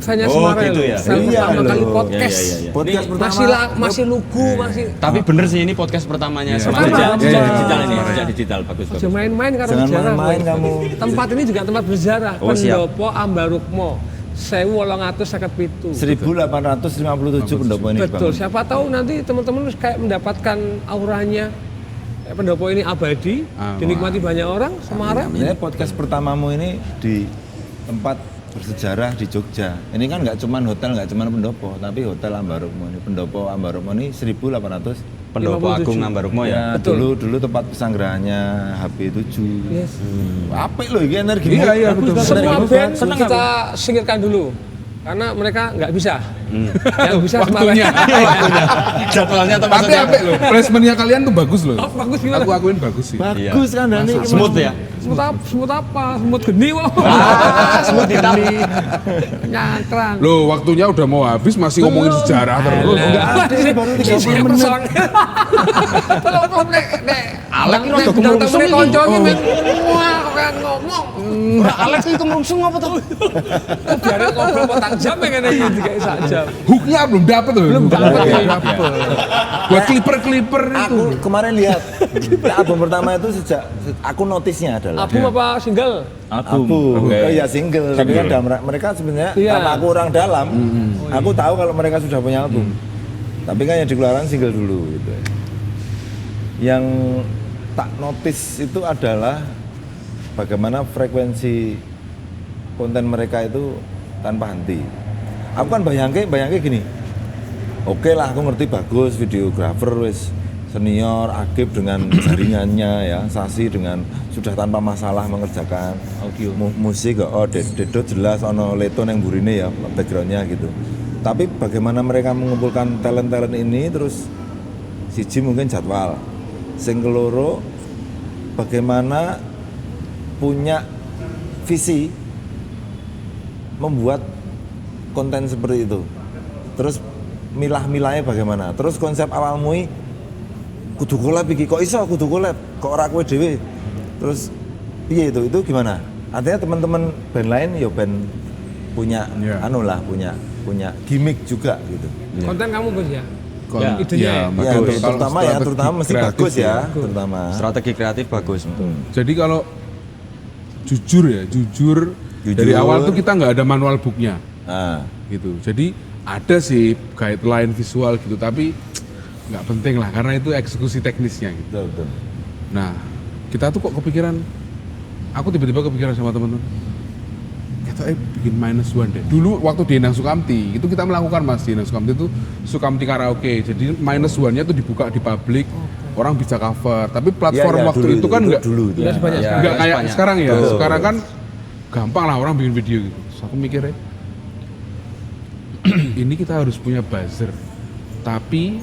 S3: filenya
S4: Oh,
S3: Semarang.
S4: gitu
S3: loh.
S4: ya?
S3: File
S1: Iya,
S3: pertama kali
S1: loh.
S3: podcast.
S5: Iya.
S1: Podcast
S5: Ini
S1: pertama.
S3: Masih lugu, masih.
S4: Tapi bener sih ini podcast pertamanya
S3: Pertama.
S4: Semarang.
S5: Jejak
S3: Iya.
S5: digital ini, jejak digital bagus.
S3: Jangan main-main karena
S1: Jangan
S3: sejarah.
S1: main-main
S3: Boy.
S1: kamu.
S3: Tempat ini juga tempat bersejarah.
S4: Oh, siap.
S3: Pendopo Ambarukmo. 1857.
S1: 1857 pendopo ini
S3: Betul,
S1: dibangun.
S3: siapa tahu nanti teman-teman kayak mendapatkan auranya. Kayak pendopo ini abadi, dinikmati banyak orang, Semarang.
S1: Ini podcast pertamamu ini di tempat bersejarah di Jogja. Ini kan nggak cuman hotel, nggak cuman pendopo, tapi hotel Ambarukmo ini. Pendopo Ambarukmo ini 1800.
S4: Pendopo
S3: 57.
S4: Agung Ambarukmo ya.
S3: Betul.
S1: Dulu tempat pesanggerahannya HP7.
S3: Yes.
S1: Apik loh, ini energi.
S2: Iya, betul.
S3: Semua
S1: Energi
S3: band
S1: seneng
S3: kita singkirkan dulu. Karena mereka nggak bisa. Yang bisa
S2: Waktunya.
S5: Jadwalnya atau
S2: Tapi
S5: maksudnya?
S2: apik loh, placementnya kalian tuh bagus loh.
S3: Oh, bagus gimana?
S2: Aku akuin bagus sih.
S1: Bagus kan Dani.
S5: Smooth ya?
S3: Semut apa? Semut geni wah.
S5: Semut hitam.
S3: Nyangkrang.
S2: Loh, waktunya udah mau habis masih ngomongin sejarah terus.
S3: Enggak ada
S1: ini baru 30 menit.
S3: Tolong nek
S5: Alek ini rada
S3: gemrungsung
S5: gemrungsung iki.
S3: konco iki men. Wah, kok kan ngomong.
S5: Ora Alex iki kemrungsung apa tuh?
S3: Biar ngobrol petang jam ngene iki digawe sak jam.
S2: Hooknya belum dapet loh.
S3: Belum dapet.
S2: Buat clipper itu.
S1: Aku kemarin lihat album pertama itu sejak aku notisnya adalah
S3: Album apa single?
S1: album. Oh iya single, tapi kan mereka sebenarnya
S3: Iya.
S1: karena aku orang dalam, aku tahu kalau mereka sudah punya album. Tapi kan yang dikeluarkan single dulu gitu. Yang tak notice itu adalah bagaimana frekuensi konten mereka itu tanpa henti. Aku kan bayangke gini. Oke lah, aku ngerti bagus videografer wis senior, Akib dengan jaringannya ya, Sasi dengan sudah tanpa masalah mengerjakan audio musik, Dedo jelas ono Leto yang burine ya backgroundnya gitu. Tapi bagaimana mereka mengumpulkan talent-talent ini, terus siji mungkin jadwal, sing keloro bagaimana punya visi membuat konten seperti itu. Terus milah-milahnya bagaimana? Terus konsep awalmu kudu collab iki, kok iso kudu collab? Kok ora kowe dhewe? Terus piye itu? Itu gimana? Artinya teman-teman band lain ya band punya anu lah, punya gimmick juga gitu.
S3: Konten kamu Gus ya?
S2: Ya,
S3: idenya ya?
S1: Ya,
S2: bagus.
S1: terutama
S2: Kalau
S1: ya,
S2: strategi
S1: terutama mesti
S2: kreatif
S1: bagus ya, terutama.
S4: Strategi kreatif bagus.
S2: Jadi kalau jujur dari awal tuh kita nggak ada manual booknya
S1: Nah,
S2: gitu. Jadi ada sih guideline visual gitu, tapi nggak penting lah karena itu eksekusi teknisnya gitu.
S1: betul.
S2: Nah, kita tuh kok kepikiran, aku tiba-tiba kepikiran sama teman-teman, kita bikin -1 deh. Dulu waktu di Endang Sukamti, itu kita melakukan Mas, di Endang Sukamti itu Sukamti Karaoke. Jadi -1-nya tuh dibuka di publik, orang bisa cover. Tapi platform
S1: Iya,
S2: waktu
S1: dulu
S2: itu kan nggak
S1: dulu itu.
S3: Udah sebanyak
S4: Ya,
S2: nggak kayak
S4: banyak.
S2: sekarang ya.
S1: Betul.
S2: Sekarang kan gampang lah orang bikin video gitu. Terus aku mikirnya, ini kita harus punya buzzer. Tapi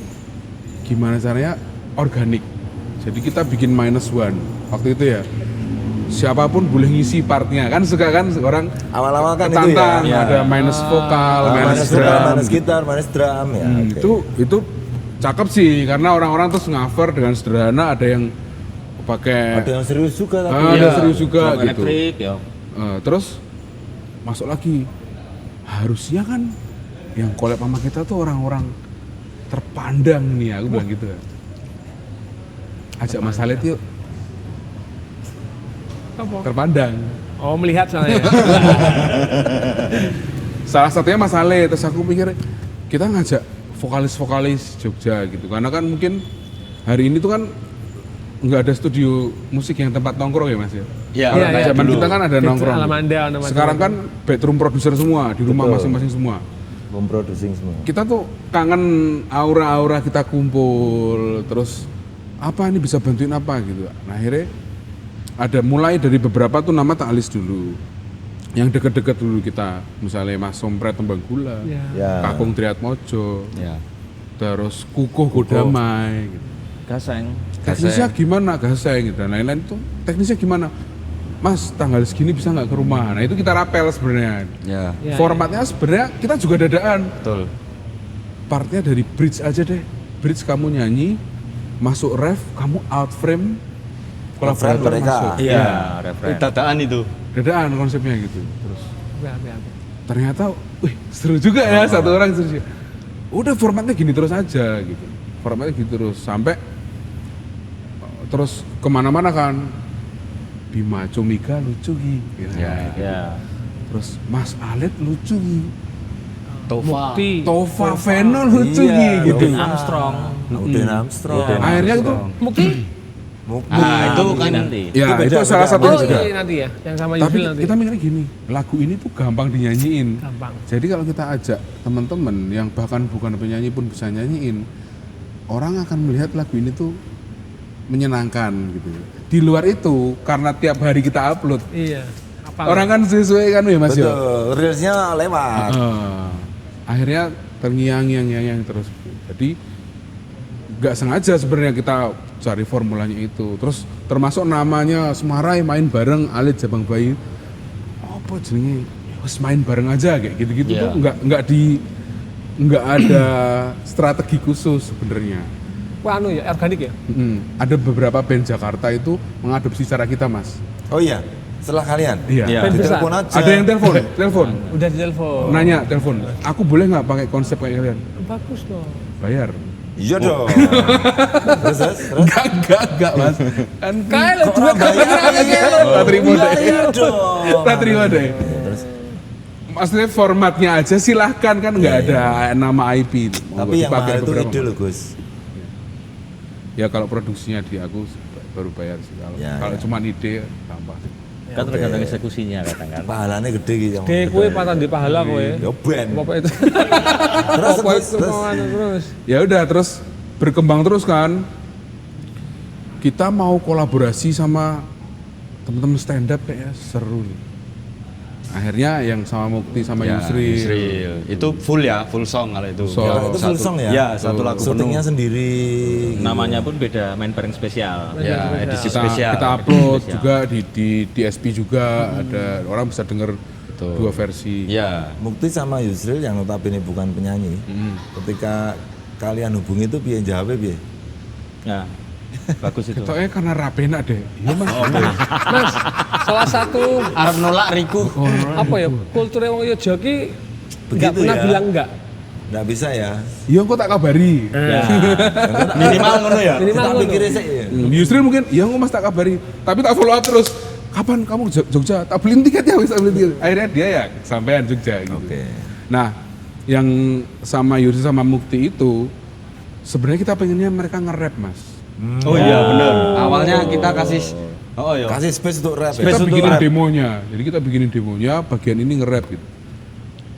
S2: gimana caranya organik. Jadi kita bikin -1 waktu itu ya. Siapapun boleh ngisi partnya kan, suka kan orang
S1: Awal-awal kan itu
S2: ketantang,
S1: ya.
S2: ada minus vokal, minus
S1: Minus
S2: drum.
S1: minus gitar, minus drum ya. oke.
S2: Itu cakep sih karena orang-orang terus cover dengan sederhana, ada yang pakai
S1: Ada yang serius juga tapi.
S2: ada serius juga
S5: Drum
S2: gitu.
S5: elektrik ya.
S2: Terus masuk lagi, harusnya kan yang collab sama kita tuh orang-orang terpandang nih, aku bilang gitu. Ajak Mas Halid yuk,
S3: Apa?
S2: terpandang.
S3: Oh, melihat soalnya.
S2: Salah satunya Mas Halid, terus aku mikir kita ngajak vokalis-vokalis Jogja gitu, karena kan mungkin hari ini tuh kan nggak ada studio musik yang tempat nongkrong ya Mas ya.
S5: Iya,
S2: Kalau
S3: iya,
S2: zaman
S5: dulu.
S2: kita kan ada
S3: Gitu,
S2: nongkrong.
S3: Alamanda,
S2: Sekarang kan bedroom producer semua di rumah
S1: Betul.
S2: masing-masing semua.
S1: Memproducing semua.
S2: Kita tuh kangen aura-aura kita kumpul, terus apa ini bisa bantuin apa gitu. Nah akhirnya ada mulai dari beberapa tuh nama tak list dulu, yang deket-deket dulu kita, misalnya Mas Sompret Tembang Gula,
S3: Ya.
S1: Ya.
S2: Kakung Triatmojo,
S4: Ya.
S2: terus Kukuh Godamai gitu.
S5: Gaseng.
S2: Teknisnya gimana, Gaseng gitu, dan lain-lain tuh teknisnya gimana, Mas tanggal segini bisa nggak ke rumah. Nah itu kita rapel sebenarnya.
S4: Ya.
S3: Ya,
S2: Formatnya sebenarnya kita juga dadaan,
S4: Betul.
S2: partnya dari bridge aja deh, bridge kamu nyanyi, masuk ref, kamu out frame, kolaborator
S1: mereka.
S2: masuk.
S5: Iya,
S4: referen.
S5: dadaan itu.
S2: Dadaan konsepnya gitu. Terus
S3: Ya.
S2: ternyata, wih seru juga ya, satu orang seru juga. Udah formatnya gini terus aja gitu, formatnya gitu terus sampai terus kemana-mana kan. Bima Comiga lucu gitu.
S5: Ya.
S2: Terus Mas Alit lucu nih.
S3: Mukti.
S2: Tova Veno lucu
S1: Iya,
S2: nih gitu.
S5: Udin Armstrong.
S1: Udin Armstrong.
S2: Akhirnya itu
S3: Mukti.
S5: Ah, itu kan nanti.
S2: ya
S1: Itu
S2: itu,
S1: beda,
S2: salah
S1: beda.
S2: satunya
S3: Oh
S2: juga.
S3: iya nanti ya, yang sama
S2: Tapi
S3: Yusril nanti.
S2: kita mikirnya gini, lagu ini tuh gampang dinyanyiin.
S3: Gampang.
S2: Jadi kalau kita ajak teman-teman yang bahkan bukan penyanyi pun bisa nyanyiin, orang akan melihat lagu ini tuh menyenangkan gitu. Di luar itu, karena tiap hari kita upload,
S3: Iya. Apa?
S2: orang kan sesuai kan ya Mas ya.
S1: Betul, reelsnya lewat.
S2: Akhirnya terngiang-ngiang terus. Jadi nggak sengaja sebenarnya kita cari formulanya itu. Terus termasuk namanya Semarai main bareng Alit Jabang Bayi. Apa jenenge? Wes main bareng aja kayak gitu-gitu tuh nggak ada strategi khusus sebenarnya.
S3: Wah anu ya, organik ya.
S2: Ada beberapa band Jakarta itu mengadopsi cara kita, Mas.
S1: Oh iya, setelah kalian.
S2: Iya.
S3: Band besar.
S1: Ditelepon aja.
S2: Ada yang telepon.
S3: Udah ditelepon.
S2: Nanya telepon. Aku boleh nggak pakai konsep kayak kalian?
S3: Bagus dong.
S2: Bayar.
S1: Iya dong. terus.
S2: Enggak, Mas. Kan
S3: Kayak
S1: Kok orang bayar?
S2: tak terima deh.
S1: Iya dong.
S2: Tak terima deh.
S1: Terus,
S2: Maksudnya formatnya aja silahkan kan nggak ada nama IP. Mau
S1: tapi yang
S2: dipakai
S1: mahal itu
S2: beberapa
S1: ide
S2: mahal.
S1: loh Gus.
S2: Ya kalau produksinya di aku baru bayar sih. Kalau
S1: Ya.
S2: cuma ide tambah.
S5: Kan tergantung eksekusinya kadang kan.
S1: Pahalanya gede gitu.
S3: Dek kowe patah di pahala kowe.
S1: Ya ben.
S3: Apa itu?
S1: Terus,
S3: Apa
S1: terus,
S3: itu
S1: terus.
S3: kawan, terus?
S2: Ya udah terus berkembang terus kan. Kita mau kolaborasi sama teman-teman stand up kayaknya seru nih. Akhirnya yang sama Mukti sama
S4: Ya,
S2: Yusril.
S4: Yusril. Itu full ya, full song kalau itu.
S2: Song.
S1: Ya, itu full song ya?
S4: Ya, satu lagu
S1: Syutingnya
S4: penuh.
S1: sendiri.
S5: Namanya pun beda, main bareng spesial.
S4: Ya, edisi
S2: Kita,
S4: spesial.
S2: kita upload
S5: Spesial.
S2: juga di DSP juga ada orang bisa denger dua versi.
S4: Ya,
S1: Mukti sama Yusril yang notabene bukan penyanyi. Ketika kalian hubungi itu piye jawabnya piye?
S5: Nah, bagus itu.
S2: Ketoknya karena rapena deh. Iya Mas.
S3: Mas, salah satu
S4: arep nolak Riku.
S3: apa ya kulturnya wong Yogyakarta nggak
S1: Begitu
S3: pernah
S1: ya?
S3: bilang enggak.
S1: Nggak bisa ya.
S2: Iya kok tak kabari.
S5: Ya,
S4: Minimal ngono ya.
S3: Minimal
S1: Kita
S3: ngono.
S1: pikirnya sih. ya.
S2: Yusril mungkin, iya kok Mas tak kabari. Tapi tak follow up terus. Kapan kamu ke Jogja? Tak beliin tiket ya, tak beliin tiket. Akhirnya dia ya sampean Jogja gitu.
S1: Oke.
S2: Nah, yang sama Yusril sama Mukti itu sebenarnya kita pengennya mereka nge-rap, Mas.
S4: Oh iya benar. Awalnya kita kasih iya.
S1: Kasih space untuk rap.
S2: Kita
S1: ya?
S2: bikinin demonya. Jadi kita bikinin demonya, bagian ini nge-rap gitu.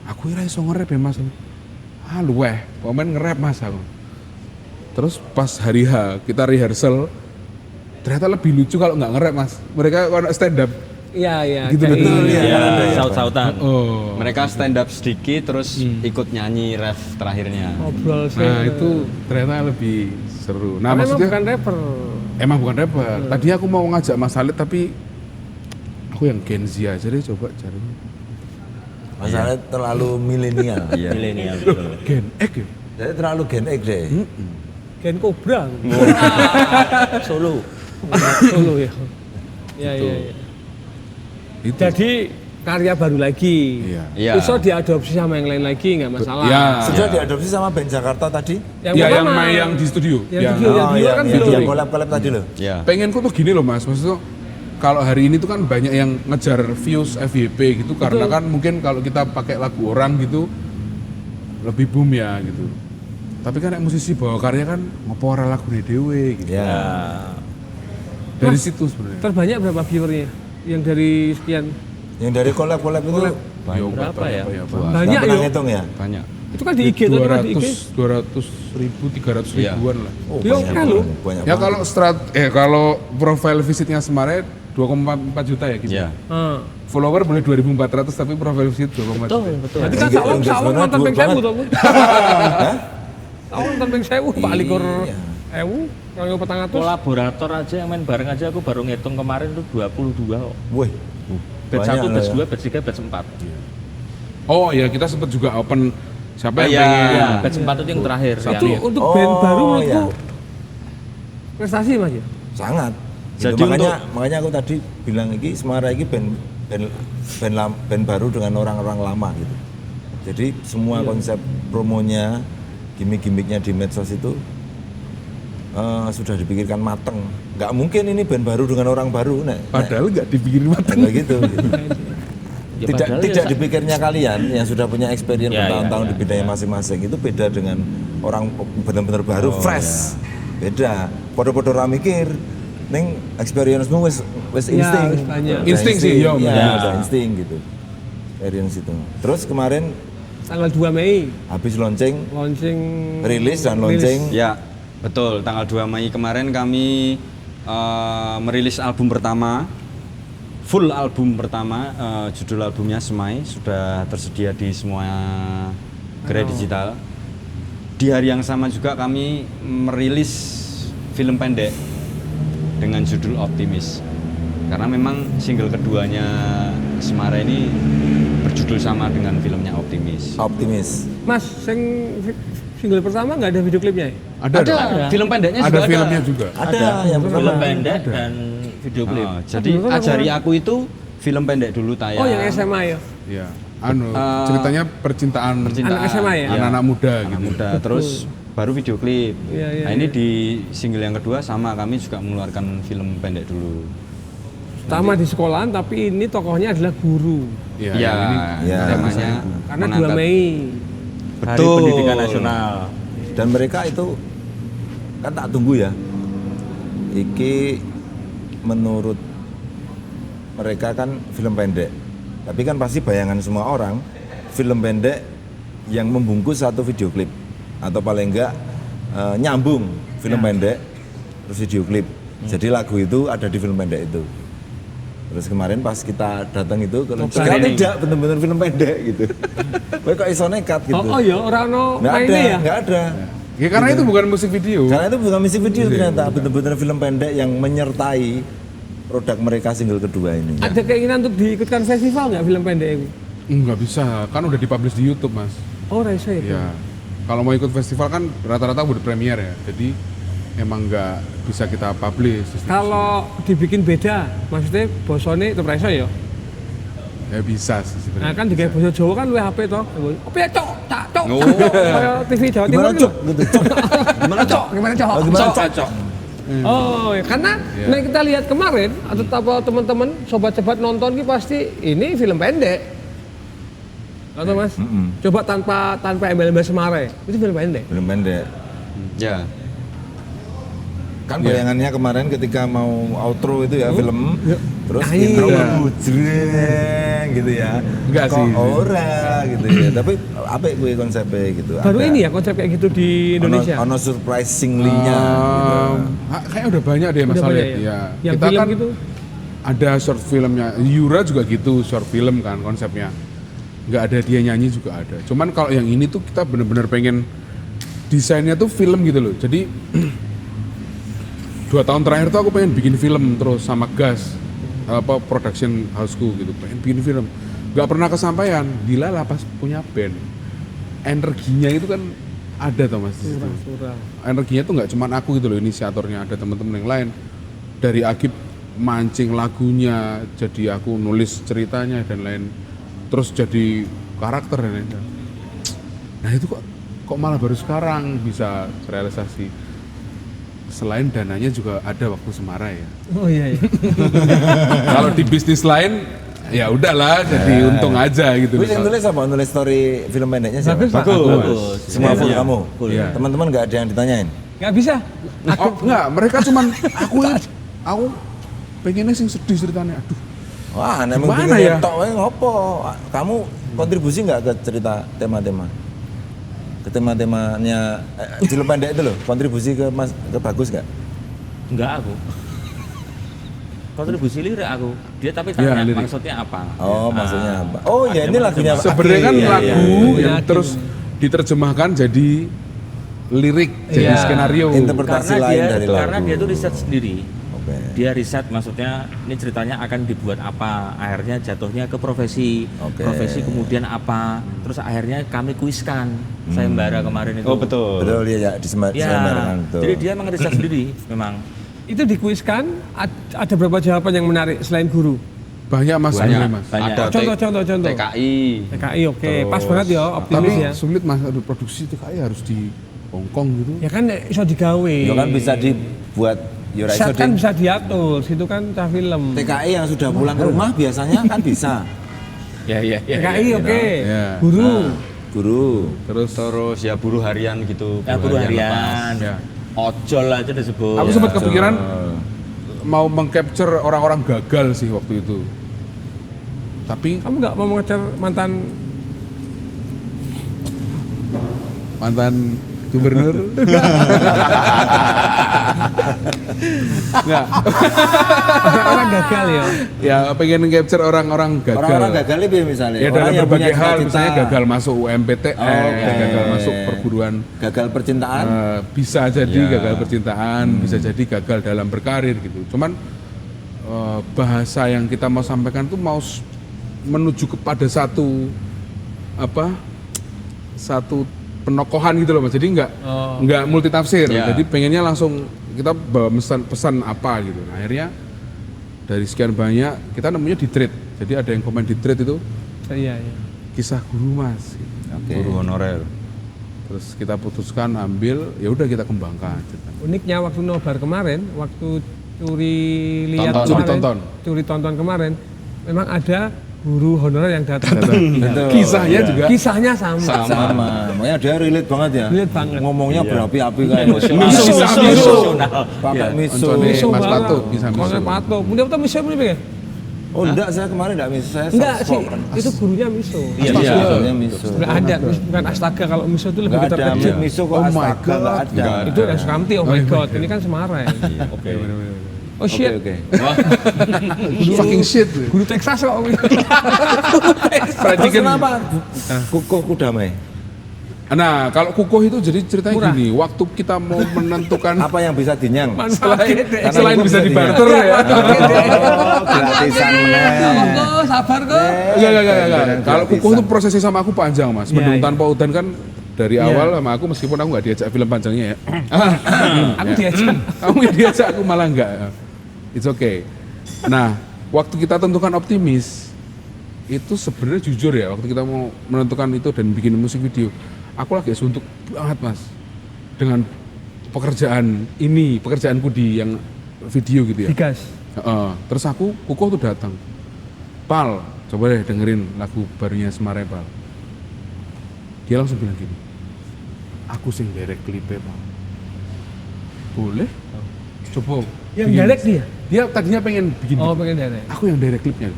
S2: Aku kira iso nge-rap ya Mas. Ah luweh, pemain nge-rap Mas aku. Terus pas hari H kita rehearsal, ternyata lebih lucu kalau nggak nge-rap Mas. Mereka kalau stand up.
S3: Iya, iya.
S2: Gitu
S3: kayak
S2: betul,
S3: ini.
S1: ya.
S5: ya, saut-sautan.
S2: Oh.
S4: Mereka stand up sedikit terus ikut nyanyi ref terakhirnya.
S3: Ngobrol sih.
S2: Nah itu ternyata lebih seru. Nah
S3: Karena emang
S2: maksudnya
S3: bukan rapper.
S2: emang bukan rapper. Tadi aku mau ngajak Mas Alit tapi aku yang Gen Z aja deh coba carinya.
S1: Masalahnya terlalu milenial.
S4: Iya.
S5: Milenial betul.
S2: Gen X ya?
S1: Jadi terlalu Gen X deh.
S3: Gen Cobra.
S5: Solo.
S3: Solo ya. Iya, iya, iya.
S2: Itu.
S3: Jadi karya baru lagi.
S2: Iya.
S4: Iya.
S3: Bisa diadopsi sama yang lain lagi nggak masalah.
S2: Ya.
S1: Sudah diadopsi sama band Jakarta tadi?
S3: Yang
S2: Ya yang
S3: pertama,
S2: main yang di studio.
S3: Yang di studio. Yang di luar kan
S1: yang
S3: belum.
S1: collab-collab tadi loh.
S4: Iya.
S2: Pengenku tuh gini loh Mas, maksudnya kalau hari ini tuh kan banyak yang ngejar views FYP gitu karena kan mungkin kalau kita pakai lagu orang gitu lebih boom ya gitu. Tapi kan yang musisi bawa karya kan ngopo ora lagune dhewe gitu.
S1: Ya.
S2: Dari
S3: Mas,
S2: situ sebenarnya.
S3: Terbanyak berapa viewernya? Yang dari sekian.
S1: Yang dari collab-collab itu
S5: Berapa ya?
S3: Banyak
S1: nggak pernah
S3: yo.
S1: ngitung ya?
S4: Banyak.
S3: Itu kan di IG tuh, kan di IG.
S2: 200 ribu, 300
S4: Iya.
S2: ribuan lah.
S1: Oh,
S3: Yo,
S1: banyak
S3: kan lu.
S1: banget, banyak
S2: Ya
S1: banget.
S2: kalau profile visitnya Semarai 2,4 juta ya gitu.
S4: Iya.
S3: Ah.
S2: Follower boleh 2.400 tapi profile visit 2,4 juta.
S5: Betul.
S3: Berarti kan
S1: Engagement
S3: sawang nonton ping
S1: banget.
S3: 1000 to, Bu. Sawang nonton ping 1000, Pak Likur
S1: Iya.
S3: 1000, 2400.
S5: Kolaborator aja yang main bareng aja aku baru ngitung kemarin tuh 22 kok.
S1: Wih.
S5: Batch
S1: banyak
S5: 1,
S1: lah
S5: batch
S1: ya.
S5: 2, batch 3, batch 4.
S2: Oh ya kita sempat juga open siapa yang
S4: Iya.
S2: pengen.
S5: Ya, batch 4 itu yang terakhir.
S3: Itu
S5: yang
S3: untuk
S1: Oh,
S3: band baru menurutku
S1: iya.
S3: prestasi Mas ya.
S1: Sangat.
S4: Jadi
S1: Gitu, makanya aku tadi bilang iki Semarang iki band baru dengan orang-orang lama gitu. Jadi semua konsep promonya, gimmick-gimmicknya di medsos itu sudah dipikirkan mateng. Nggak mungkin ini band baru dengan orang baru, nek.
S2: Padahal nggak dipikirin matang.
S1: Nggak gitu.
S5: Ya,
S1: tidak
S5: padahal
S1: tidak
S5: ya,
S1: dipikirnya kalian yang sudah punya experience
S5: Ya,
S1: bertahun-tahun
S5: ya,
S1: di bidangnya masing-masing itu beda dengan orang benar-benar baru fresh. Beda. Podo-podo ra mikir ning experience-mu wis
S3: Ya,
S1: insting.
S3: wis banyak.
S1: Udah
S2: Insting sih, yo,
S1: ya,
S5: ya.
S1: udah insting gitu. Experience itu. Terus kemarin
S3: Tanggal 2 Mei
S1: habis launching, rilis dan launching
S4: Ya, betul. Tanggal 2 Mei kemarin kami merilis album pertama, full album pertama, judul albumnya Semai, sudah tersedia di semua gerai digital. Di hari yang sama juga kami merilis film pendek dengan judul Optimis. Karena memang single keduanya Semara ini berjudul sama dengan filmnya Optimis.
S1: optimis.
S3: Mas, single pertama nggak ada video klipnya ya?
S2: Ada.
S4: Film pendeknya
S2: Ada
S4: juga ada.
S2: filmnya juga.
S1: Ada yang
S5: film
S1: pertama.
S5: pendek dan video klip.
S4: Jadi
S3: Betul,
S4: Ajari Aku itu film pendek dulu tayang.
S3: Oh, yang SMA ya?
S2: Iya. Ceritanya percintaan
S3: Anak SMA ya?
S2: anak-anak muda
S4: Anak
S2: gitu.
S4: muda. Terus baru video klip.
S3: Iya, iya,
S4: Nah, ini
S3: iya.
S4: di single yang kedua sama kami juga mengeluarkan film pendek dulu.
S3: Pertama di sekolahan, tapi ini tokohnya adalah guru.
S2: Iya,
S4: Iya,
S2: yang ini
S1: ya,
S4: temanya
S3: Karena 2
S4: mengangkat-
S3: Mei.
S5: Hari
S4: Betul.
S5: Pendidikan Nasional.
S1: Dan mereka itu kan tak tunggu ya. Iki menurut mereka kan film pendek. Tapi kan pasti bayangan semua orang film pendek yang membungkus satu video klip atau paling enggak nyambung film pendek terus video klip. Jadi lagu itu ada di film pendek itu. Terus kemarin pas kita datang itu kalau
S4: screening.
S1: tidak benar-benar film pendek gitu. Kowe kok iso nekat gitu.
S3: Oh ya, orang no
S1: Nggak ada,
S3: mainnya ya?
S1: nggak ada.
S2: Ya karena itu bukan musik video.
S1: Karena itu bukan musik video ternyata, benar-benar film pendek yang menyertai produk mereka single kedua ini.
S3: Ada keinginan untuk diikutkan festival nggak film pendek itu?
S2: Nggak bisa, kan udah dipublish di YouTube, Mas.
S3: Oh, rasa itu.
S2: Ya. Kalau mau ikut festival kan rata-rata udah premier ya. Jadi emang nggak bisa kita publish.
S3: Kalau dibikin beda, maksudnya bosone itu rasa ya?
S2: Ya bisa sih
S3: Nah
S2: sebenarnya.
S3: kan di kayak bahasa Jawa kan luwih HP toh. Apa ya cok, tak cok.
S4: Oh.
S3: Kayak TV Jawa Timur
S1: Gimana
S3: gitu.
S1: cok? Gitu, cok.
S3: Gimana cok? Gimana cok?
S1: Oh, gimana cok?
S5: Cocok.
S3: Oh, ya, karena nah kita lihat kemarin atau apa teman-teman sobat cepat nonton ki pasti ini film pendek. Atau Mas? Coba tanpa embel-embel Semare. Itu film pendek.
S1: Film pendek.
S4: Ya.
S1: Kan bayangannya kemarin ketika mau outro itu ya film, terus
S3: Nah,
S1: intro
S3: iya.
S1: lagu jreng gitu ya.
S2: Enggak
S1: Kok
S2: sih.
S1: ora gitu ya. Tapi apa gue konsepnya gitu.
S3: Baru
S1: Ada.
S3: ini ya konsep kayak gitu di Indonesia.
S1: Ono surprisingly-nya gitu.
S2: Kayaknya udah banyak deh Mas
S3: Udah
S2: Khalid.
S3: banyak ya?
S2: Ya.
S3: Yang
S2: Kita
S3: film
S2: kan
S3: gitu?
S2: ada short filmnya. Yura juga gitu, short film kan konsepnya. Nggak ada dia nyanyi juga ada. Cuman kalau yang ini tuh kita bener-bener pengen desainnya tuh film gitu loh. Jadi 2 tahun terakhir tuh aku pengen bikin film terus sama Gas apa production houseku gitu, pengen bikin film nggak pernah kesampaian. Gila lah pas punya band energinya itu kan ada tau Mas di situ.
S3: Surah.
S2: Energinya tuh nggak cuman aku gitu loh inisiatornya, ada teman-teman yang lain dari Agib mancing lagunya, jadi aku nulis ceritanya dan lain, terus jadi karakter dan lain. Nah itu kok malah baru sekarang bisa realisasi. Selain dananya juga ada waktu Semara ya.
S3: Oh iya.
S2: Kalau di bisnis lain ya udahlah jadi untung aja gitu.
S1: Gue yang nulis apa? Nulis story film pendeknya siapa?
S3: Bagus, Pak.
S5: Bagus.
S1: Semua full
S5: Iya.
S1: kamu?
S2: Iya.
S1: Teman-teman nggak ada yang ditanyain?
S3: Nggak bisa.
S2: Oh enggak, mereka cuman aku pengennya sing sedih ceritanya. Aduh,
S1: Wah, nemeng
S2: Gimana
S1: bikin
S2: ya?
S1: tok wae ngopo? Kamu kontribusi nggak ke cerita tema-tema? Ke tema-temanya film pendek itu loh, kontribusi ke Bagus nggak?
S5: Enggak aku. Kontribusi lirik aku. Dia tapi
S2: Iya,
S5: tanya
S2: lirik.
S5: maksudnya apa?
S1: Oh, maksudnya apa? Oh, ya ini lagunya Pak
S2: sebenarnya kan
S1: Agi.
S5: iya,
S2: lagu
S3: iya.
S2: yang terus diterjemahkan jadi lirik, jadi
S3: Iya.
S2: skenario.
S1: Interpretasi
S5: Karena
S1: lain
S5: dia
S1: dari lagu.
S5: karena dia tuh riset sendiri.
S1: Oke.
S5: Dia riset maksudnya ini ceritanya akan dibuat apa, akhirnya jatuhnya ke profesi,
S1: Oke.
S5: profesi kemudian apa, terus akhirnya kami kuiskan sayembara kemarin itu.
S4: Oh betul.
S1: Betul ya, di
S5: Ya,
S1: Semarang betul.
S5: jadi dia emang riset sendiri memang.
S3: Itu dikuiskan ada berapa jawaban yang menarik selain guru?
S2: Banyak Mas,
S4: Banyak.
S2: sebenarnya, Mas.
S5: Banyak.
S4: Ada
S3: Contoh.
S4: TKI.
S3: TKI oke, pas banget ya
S2: Tapi
S3: optimis ya.
S2: sulit Mas, aduh produksi itu kayak harus di Hongkong gitu.
S3: Ya kan iso digawe.
S1: Ya kan bisa dibuat Yura
S3: Set
S1: iso
S3: kan
S1: di
S3: bisa diatur, situ kan cah film.
S1: TKI yang sudah pulang ke rumah biasanya kan bisa.
S5: Ya.
S3: PKI oke.
S2: Ya.
S1: Guru.
S2: Terus
S4: Terus ya buruh harian gitu.
S5: Ya, buruh harian.
S4: lepas.
S2: ya.
S5: Ojol aja disebut.
S2: Aku sempat kepikiran mau mengcapture orang-orang gagal sih waktu itu. Tapi
S3: Kamu nggak mau mengejar mantan
S2: gubernur? Enggak.
S3: orang gagal ya?
S2: Ya pengen capture orang-orang gagal.
S1: Orang-orang gagal itu misalnya.
S2: Ya
S1: orang
S2: dalam
S1: yang
S2: berbagai
S1: punya
S2: hal,
S1: cita-cita.
S2: misalnya gagal masuk UMPTN, gagal masuk perguruan,
S1: Gagal percintaan.
S2: bisa jadi
S4: Ya.
S2: gagal percintaan, bisa jadi gagal dalam berkarir gitu. Cuman bahasa yang kita mau sampaikan tuh mau menuju kepada satu penokohan gitu loh Mas. Jadi nggak multi tafsir.
S4: Ya.
S2: Jadi pengennya langsung kita bawa pesan apa gitu. Nah, akhirnya dari sekian banyak kita nemunya di thread. Jadi ada yang komen di thread itu
S3: Iya.
S2: kisah guru Mas. Gitu.
S1: Oke.
S4: Buruh honorer.
S2: Terus kita putuskan ambil, ya udah kita kembangkan.
S3: Uniknya waktu nobar kemarin, waktu curi lihat
S2: Tonton.
S3: curi tonton kemarin, memang ada guru honorer yang datang.
S1: Betul.
S2: Kisahnya juga
S3: Kisahnya sama.
S1: Sama. Makanya dia relate banget ya.
S3: Relate banget.
S1: Ngomongnya berapi-api kayak
S5: Emosional.
S3: Miso.
S1: pakai miso.
S2: Oncone
S3: Miso
S2: Mas
S3: banget.
S2: Pato, bisa miso.
S3: Konsep Pato. Kemudian apa miso ini ya?
S1: Oh enggak, saya kemarin enggak miso, saya
S3: Enggak
S1: soft
S3: sih,
S1: spoken.
S3: itu gurunya miso.
S5: Iya.
S1: Misonya miso.
S3: Enggak ada, bukan astaga kalau miso itu lebih
S1: Enggak ada
S3: terkecil.
S1: miso kok
S2: Oh my
S1: astaga
S2: God.
S1: enggak ada.
S4: Nggak ada.
S3: Itu Sukamti, oh my god, ini kan Semarang.
S5: Oke.
S3: Oh
S1: Oke,
S3: shit,
S1: oke.
S2: fucking shit.
S3: guru Texas kok.
S1: Terus kenapa? Kuku damai.
S2: Nah, kalau kukuh itu jadi ceritanya
S3: Murah.
S2: gini, waktu kita mau menentukan
S1: Apa yang bisa dinyang?
S3: Manfaatnya
S1: Karena
S2: selain
S1: kukuh
S2: bisa
S1: bisa
S2: dibarter ya.
S1: Oh, gratisan meneh.
S3: Kok sabar kok.
S2: Enggak.
S1: Dan
S2: Kalau kukuh itu
S1: gratisan.
S2: prosesnya sama aku panjang, Mas.
S3: Iya,
S2: Mendung
S3: iya.
S2: tanpa udan kan dari awal sama aku meskipun aku nggak diajak film panjangnya ya.
S3: Aku diajak.
S2: Kamu yang diajak, aku malah enggak. It's okay. Nah, waktu kita tentukan optimis, itu sebenarnya jujur ya, waktu kita mau menentukan itu dan bikin musik video, aku lagi suntuk banget Mas. Dengan pekerjaanku di yang video gitu ya.
S3: Digas.
S2: Terus Kukuh tuh datang. Pal, coba deh dengerin lagu barunya Semarang Pal. Dia langsung bilang gini, aku sing direct klipnya Pal. Boleh? Coba.
S3: Yang
S2: bikin.
S3: direct dia?
S2: Dia tadinya pengen bikin.
S3: Oh, pengen direct.
S2: Aku yang direct klipnya.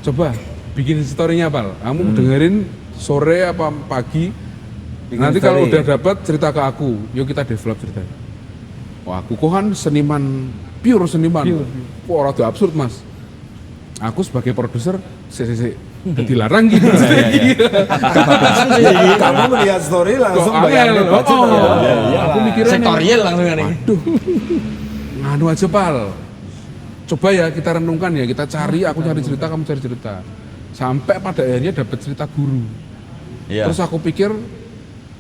S2: Coba bikin story-nya Pal. Kamu dengerin sore apa pagi.
S1: Bikin
S2: Nanti
S1: story.
S2: kalau udah dapat cerita ke aku, yuk kita develop ceritanya. Wah, Kukuh kan seniman, pure seniman. Wah, rada absurd Mas. Aku sebagai produser, dilarang gitu.
S1: Kamu melihat story langsung
S2: Kok
S1: bayangin
S2: angel?
S1: budget.
S2: Oh.
S1: Ya,
S2: Aku mikirnya
S5: Sektorial langsung kan ini.
S2: Aduh, nganu aja Pal. Coba ya kita renungkan ya, kita cari, aku cari cerita, kamu cari cerita. Sampai pada akhirnya dapat cerita guru.
S4: Iya.
S2: Terus aku pikir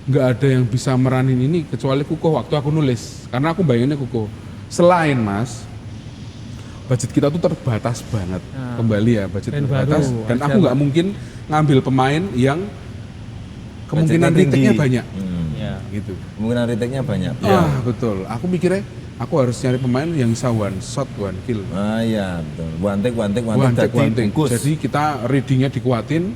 S2: nggak ada yang bisa meranin ini kecuali Kukuh waktu aku nulis. Karena aku bayanginnya Kukuh. Selain Mas, budget kita tuh terbatas banget. Kembali ya, budget
S3: Dan
S2: terbatas.
S3: baru,
S2: Dan
S3: ada
S2: aku nggak mungkin ngambil pemain yang kemungkinan
S1: Budgetnya tinggi.
S2: retake-nya banyak.
S5: Ya.
S2: Gitu.
S1: Kemungkinan retake-nya banyak.
S2: Betul. Aku mikirnya aku harus nyari pemain yang bisa one shot, one kill.
S1: Ah iya, betul. One take,
S2: One take,
S1: jadi
S2: one take.
S1: bungkus.
S2: Jadi kita readingnya dikuatin,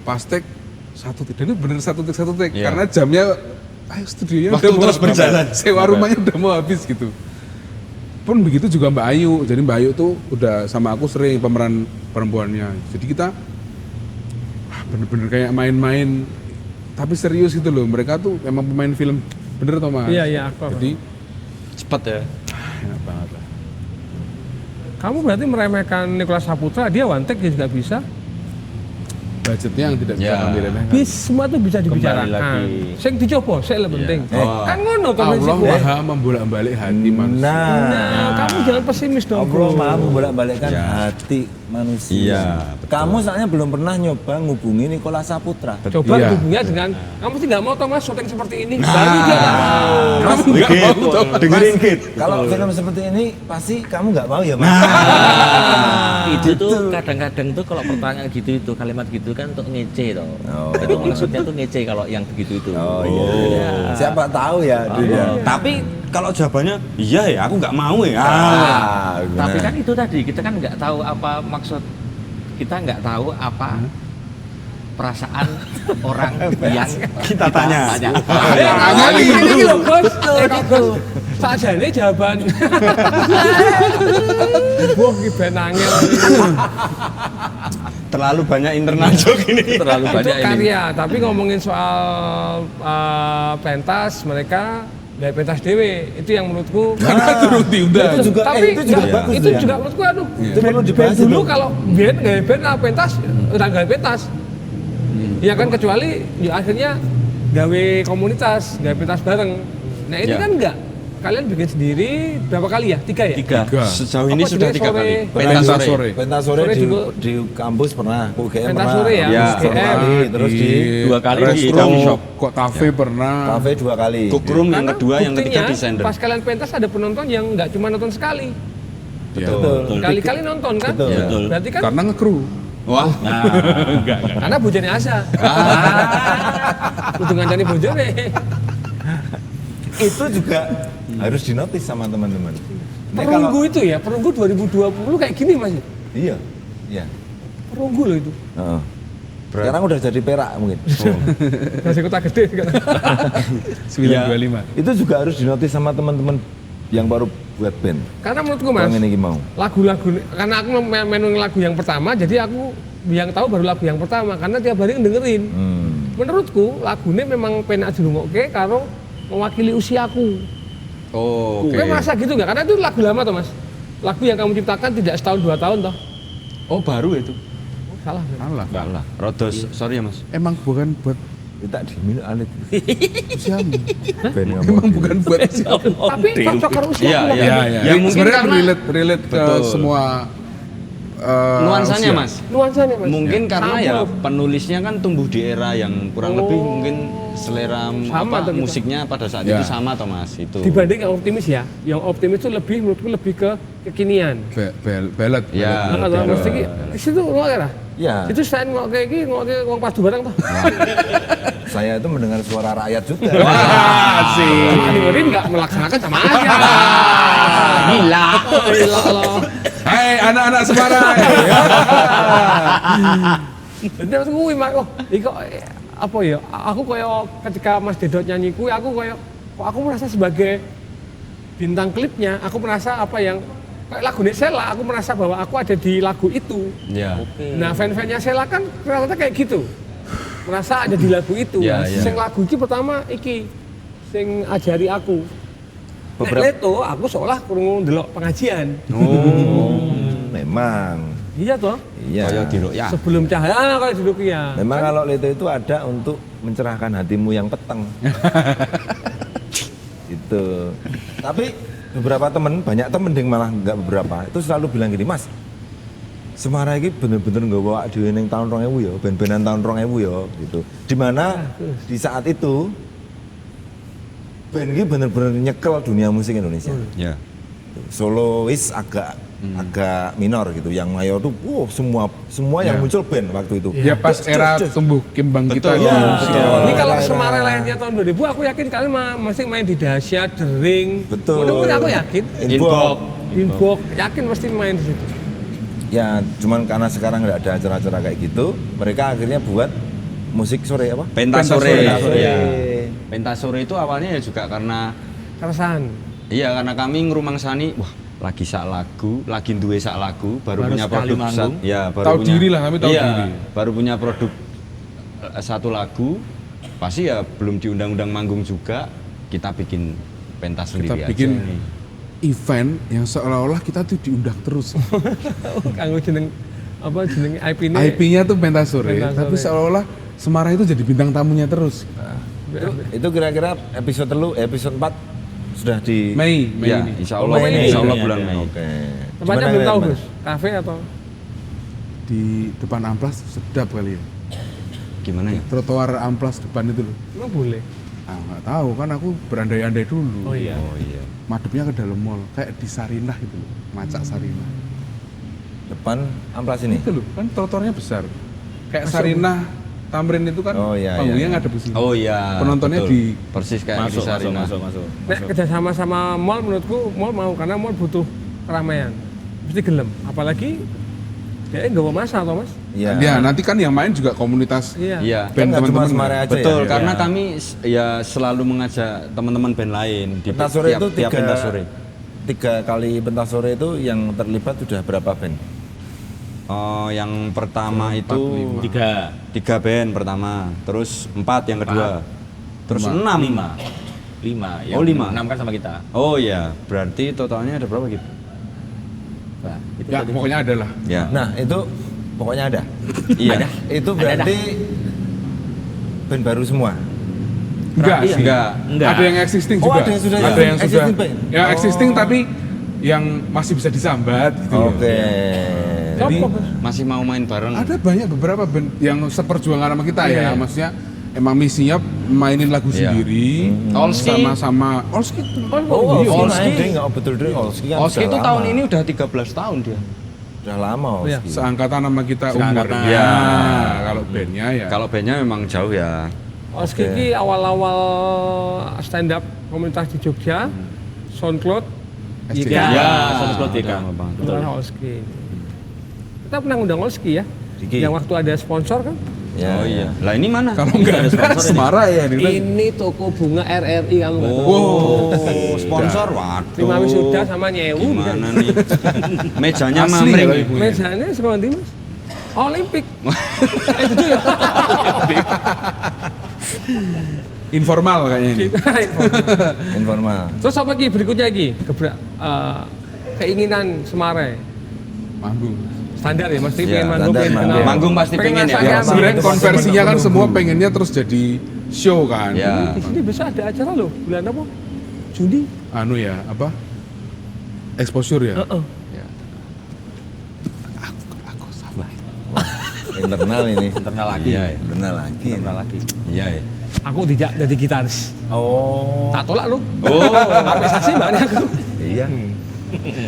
S2: pas take satu take. Dan itu bener satu take.
S4: Iya.
S2: Karena jamnya, ayo studionya
S4: Waktu
S2: udah mau
S4: terus berjalan.
S2: sewa rumahnya udah mau habis gitu. Pun begitu juga Mbak Ayu. Jadi Mbak Ayu tuh udah sama aku sering pemeran perempuannya. Jadi kita bener-bener kayak main-main, tapi serius gitu loh. Mereka tuh emang pemain film, bener toh Mas?
S3: Iya, aktor.
S2: Jadi
S4: Cepet ya.
S2: enak banget lah.
S3: Kamu berarti meremehkan Nicholas Saputra, dia one take dia juga bisa.
S2: Budgetnya yang tidak bisa
S4: Ya.
S2: kami remehkan.
S3: Semua tuh bisa dibicarakan.
S5: lagi.
S3: Sing dicoba, sik lebih penting. Kan ngono
S2: Allah
S3: prinsipku.
S2: maha membolak-balik hati manusia.
S3: Nah, kamu jangan pesimis dong,
S1: Allah
S3: bro.
S1: maha membolak-balikkan hati manusia.
S4: Iya,
S1: Kamu soalnya belum pernah nyoba ngubungi Nicholas Saputra.
S3: Coba
S2: Iya.
S3: hubungnya dengan kamu tidak mau Thomas syuting seperti ini. Baru dia nggak mau.
S2: Kamu nggak mau toh?
S1: Dengerin Kit. Kalau film seperti ini pasti kamu nggak mau ya, Mas.
S5: Itu tuh kadang-kadang tuh kalau pertanyaan gitu itu kalimat gitu kan untuk ngece toh.
S1: Oh.
S5: Itu maksudnya tuh ngece kalau yang begitu itu.
S1: Oh iya. Siapa tahu ya dia.
S4: Tapi kalau jawabannya iya ya, aku nggak mau ya.
S1: Ah,
S5: Tapi
S1: benar.
S5: kan itu tadi kita kan nggak tahu apa maksud kita nggak tahu apa perasaan orang yang
S4: Kita tanya.
S3: Ini loh bos, sajane jawaban. Wah, iki ben angel.
S4: Terlalu banyak internal joke ini.
S5: terlalu
S3: Itu
S5: banyak ini.
S3: karya, tapi ngomongin soal pentas, mereka dari pentas dewe itu yang menurutku
S2: Turun diundang.
S1: Itu juga
S3: tapi
S1: itu juga
S3: nggak-
S1: bagus
S3: itu
S1: ya.
S3: juga menurutku aduh
S1: Itu perlu
S3: band
S1: dibahas
S3: dulu
S1: itu.
S3: kalau band nggak band pentas udah nggak pentas ya kan, kecuali ya akhirnya gawe komunitas gawe pentas bareng. Nah ini
S4: Ya.
S3: kan enggak, kalian bikin sendiri berapa kali ya? 3 ya?
S5: Tiga.
S4: Sejauh ini
S3: Apa
S4: sudah
S3: jenis
S4: 3
S3: sore?
S4: kali.
S2: Pentas sore.
S1: Pentas sore
S3: Sore
S1: di,
S3: juga.
S1: di kampus pernah, UGM
S3: Pentas
S1: pernah.
S3: sore ya,
S4: Ya.
S1: Satu kali, terus di
S5: 2 kali di
S2: Resto,
S5: coffee shop.
S2: kok kafe pernah.
S1: kafe 2 kali.
S4: Cookroom yang
S3: Karena
S4: kedua, yang ketiga
S3: buktinya,
S4: di Sender.
S3: pas kalian pentas ada penonton yang nggak cuma nonton sekali,
S2: Ya.
S1: Betul.
S3: kali-kali nonton kan?
S1: Betul.
S3: Ya.
S5: Betul.
S3: Berarti kan
S2: Karena ngekru.
S4: Wah,
S3: karena bojone asa. Kudu ngancani bojone.
S1: Itu juga harus dinotis sama teman-teman. Ini
S3: Perunggu itu ya, perunggu 2020 kayak gini Mas.
S1: Iya. Iya.
S3: Perunggu loh itu.
S1: Heeh. Sekarang udah jadi perak mungkin.
S3: Masih kota gede kan.
S2: 925.
S1: Itu juga harus dinotis sama teman-teman yang baru buat band.
S3: Karena menurutku Mas,
S1: Yang ini mau.
S3: lagu-lagu, karena aku mainin lagu yang pertama, jadi aku yang tahu baru lagu yang pertama, karena tiap hari dengerin. Menurutku lagunya memang penak dirungokke karo mewakili usiaku.
S4: oh, oke.
S3: Gue merasa gitu nggak? Karena itu lagu lama toh Mas. Lagu yang kamu ciptakan tidak setahun 2 tahun toh.
S5: Oh baru itu.
S3: Oh, salah.
S2: Salah.
S4: Enggak lah. Rodos, sorry ya Mas.
S2: Emang bukan buat
S1: Kita diminum alit.
S2: usiamu.
S1: Band yang
S2: Emang
S1: mau
S2: bukan buat usiamu.
S3: Tapi cocok karo usiaku.
S4: Iya,
S3: Mas.
S4: iya.
S2: Ya,
S4: Ya, mungkin
S2: sebenarnya
S4: karena-
S2: relate ke
S4: Betul.
S2: semua
S4: Nuansanya
S2: usia.
S4: Mas.
S3: Nuansanya Mas.
S4: Mungkin karena
S3: Sama.
S4: ya penulisnya kan tumbuh di era yang kurang lebih mungkin selera
S3: Sama
S4: apa
S3: tuh kita.
S4: musiknya pada saat
S2: Ya.
S4: itu sama toh Mas itu.
S3: Dibanding yang optimis ya, yang optimis itu lebih menurutku lebih ke kekinian.
S2: Ballad.
S4: Ya.
S3: Nah, kalau mesti di situ ngoke lah.
S1: Ya.
S3: Itu saya ngoke iki ngoke wong padu barang toh.
S1: Saya itu mendengar suara rakyat juga.
S2: Asik.
S3: Dengerin nggak melaksanakan sama aja.
S5: Gila.
S3: Gila loh.
S2: Hai anak-anak Semarang.
S3: Jadi aku ngui mak kok. Iko apa ya? Aku koyo ketika Mas Dedot nyanyi kuwi aku koyo kok aku merasa sebagai bintang klipnya, aku merasa apa yang kayak lagu Sela, aku merasa bahwa aku ada di lagu itu.
S4: Ya.
S3: Nah, fan-fannya Sela kan rata-rata kayak gitu. Merasa ada di lagu itu.
S4: Ya,
S3: Nah,
S4: ya.
S3: Sing lagu iki pertama iki sing ajari aku.
S1: Beberapa-
S3: Nek Leto, aku seolah krungu ndelok pengajian.
S1: Memang.
S3: Iya toh?
S1: Iya.
S4: Kayak di ya.
S3: Sebelum cahaya kayak duduk ya.
S1: Memang kalau Leto itu ada untuk mencerahkan hatimu yang peteng. Itu. Tapi beberapa temen, banyak temen yang malah nggak beberapa, itu selalu bilang gini, Mas, Semarang ini bener-bener nggak bawa di ning tahun 2000 ya, band-bandan tahun 2000 ya, gitu. Dimana di saat itu band ini bener-bener nyekel dunia musik Indonesia.
S4: Ya.
S1: Solois agak minor gitu, yang mayor tuh, semua yang
S2: Ya.
S1: muncul band waktu itu.
S2: Ya pas era tumbuh kembang kita
S4: Betul.
S2: di
S1: Ya,
S2: musik.
S1: betul.
S3: Ini kalau
S1: Era-era.
S3: Semarang lainnya tahun 2000, aku yakin kalian masih main di Dahsyat, Dering.
S1: Betul.
S3: Mudah-mudahan aku yakin.
S1: Inbox.
S3: Inbox, yakin pasti main di situ.
S1: Ya, cuman karena sekarang nggak ada acara-acara kayak gitu, mereka akhirnya buat musik sore apa?
S4: Pentas sore.
S2: Pentas
S1: sore.
S4: Iya. Pentas sore itu awalnya ya juga karena
S3: Keresahan.
S4: iya karena kami ngrumangsani wah lagi sak lagu, lagi duwe sak lagu, baru
S5: Baru
S4: punya
S5: sekali
S4: produk
S5: manggung.
S4: ya baru
S2: Tahu
S4: punya
S2: diri lah, kami tahu
S4: iya,
S2: diri.
S4: baru punya produk satu lagu, pasti ya belum diundang-undang manggung juga, kita bikin pentas
S2: Kita
S4: sendiri
S2: bikin
S4: aja.
S2: event yang seolah-olah kita tuh diundang terus.
S3: Kanggo jeneng apa jeneng IP-ne.
S2: IP-nya tuh pentas sore,
S3: Pentas
S2: tapi
S3: sore.
S2: seolah-olah Semarang itu jadi bintang tamunya terus.
S1: Itu kira-kira episode 4 sudah di
S2: Mei
S4: Ya,
S2: ini.
S4: insya Allah,
S3: Oh, Mei.
S4: insya Allah
S5: Iya,
S4: bulan
S5: iya.
S4: Mei.
S1: Oke.
S3: Tempatnya
S1: Gimana,
S3: belum tahu,
S1: Mas?
S3: Gus. Kafe atau
S2: Di depan Amplas sedap kali ya.
S4: Gimana ya?
S2: Trotoar Amplas depan itu loh.
S3: emang boleh?
S2: Ah, nggak tahu kan aku berandai-andai dulu.
S3: Oh iya.
S4: Oh iya.
S2: Madepnya ke dalam mall, kayak di Sarinah gitu loh, Macak Sarinah.
S1: Depan Amplas ini.
S2: Itu loh, kan trotoarnya besar. Kayak Sarinah, Tamrin itu kan
S1: Oh, iya,
S2: panggungnya
S1: iya.
S2: ngadep ke sini.
S4: Oh iya.
S2: Penontonnya
S4: betul.
S2: di-
S4: persis kayak di
S5: Masuk, masuk,
S4: Sarina.
S5: masuk, masuk.
S3: Nek kerjasama sama mall menurutku mall mau karena mall butuh keramaian. Mesti gelem. Apalagi Dia nggak mau masa toh Mas?
S1: Iya.
S2: Ya, nanti kan yang main juga komunitas
S3: Iya.
S4: Iya.
S1: Kan nggak cuma
S2: teman-teman.
S1: Semarang aja
S4: Betul,
S1: ya.
S4: karena kami ya selalu mengajak teman-teman band lain di
S1: Pentas sore itu
S4: tiap pentas sore.
S1: 3 kali pentas sore itu yang terlibat sudah berapa band?
S4: Oh, yang pertama itu 3 band pertama, terus 4 yang kedua, terus 6.
S5: 5. Ya,
S4: Oh, 5.
S5: 6 kan sama kita.
S4: Oh iya, berarti totalnya ada berapa gitu?
S5: Nah, itu
S2: Ya,
S5: tadi.
S2: pokoknya ada lah.
S4: Ya.
S1: Nah, itu pokoknya ada.
S4: Iya.
S1: Itu berarti band baru semua.
S2: Enggak sih.
S4: Enggak.
S2: Ada yang existing
S1: Oh,
S2: juga.
S1: ada yang sudah
S2: Ada yang sudah.
S1: existing band?
S2: Ya
S1: Oh.
S2: existing tapi yang masih bisa disambat gitu. loh.
S1: Oke.
S2: Jadi
S3: Siapa, Mas?
S4: Masih mau main bareng.
S2: ada banyak beberapa band yang seperjuangan sama kita
S3: Iya.
S2: ya. Maksudnya emang misinya mainin lagu
S4: Iya.
S2: sendiri
S5: Olski.
S2: sama-sama Olski.
S1: Oh,
S2: iya.
S1: Olski main, nggak betul deh. Olski kan
S4: Olski
S1: sudah
S4: itu
S1: lama.
S4: tahun ini udah 13 tahun dia.
S1: Udah lama
S3: Iya.
S1: Olski.
S2: Seangkatan sama kita
S5: Seangkatan.
S2: umurnya.
S4: Ya.
S2: Kalau bandnya ya.
S4: Kalau bandnya memang jauh ya.
S3: Oski ini awal-awal stand up komunitas di Jogja, SoundCloud,
S2: SJK.
S3: Yika.
S5: Ya, SoundCloud Yika.
S4: Lama banget.
S3: Betul. Oski. Kita pernah ngundang Oski ya,
S1: Diki.
S3: yang waktu ada sponsor kan.
S1: Ya,
S4: Oh iya. Lah ini mana?
S2: Kalau enggak ada Semara ya.
S3: Ini toko bunga RRI kamu nggak tahu.
S4: Oh, sponsor. Waduh.
S3: Terima kasih sudah sama nyewu.
S4: Gimana nih? Mejanya
S2: Asli
S4: mamring.
S2: kalau ibunya.
S3: Mejanya sekolah di Mas. Olimpik. Itu ya.
S2: Informal kayaknya ini.
S1: informal.
S3: Terus apa lagi berikutnya lagi? Keinginan Semare.
S2: Manggung.
S3: Standar ya, mesti
S4: Ya,
S3: pengen manggung,
S1: standar
S3: pengen
S1: manggung.
S3: kenal.
S4: Manggung pasti pengen ya.
S3: ngerasain
S2: Ya,
S3: apa.
S2: sebenarnya
S1: itu
S2: konversinya kan
S1: pasti
S2: semua
S1: menunggu.
S2: pengennya terus jadi show kan.
S4: Ya.
S3: Di sini besok ada acara loh, bulan apa? Juni.
S2: Anu ya, apa? Exposure ya.
S4: Ya.
S2: Aku sabar.
S1: Internal ini.
S5: Internal lagi.
S4: Iya, ya.
S1: Internal lagi.
S5: Internal lagi.
S4: Iya. Ya.
S3: Aku tidak jadi gitaris.
S1: Oh.
S3: Tak tolak lu.
S4: Oh.
S3: Kompensasi banyak aku.
S1: Iya.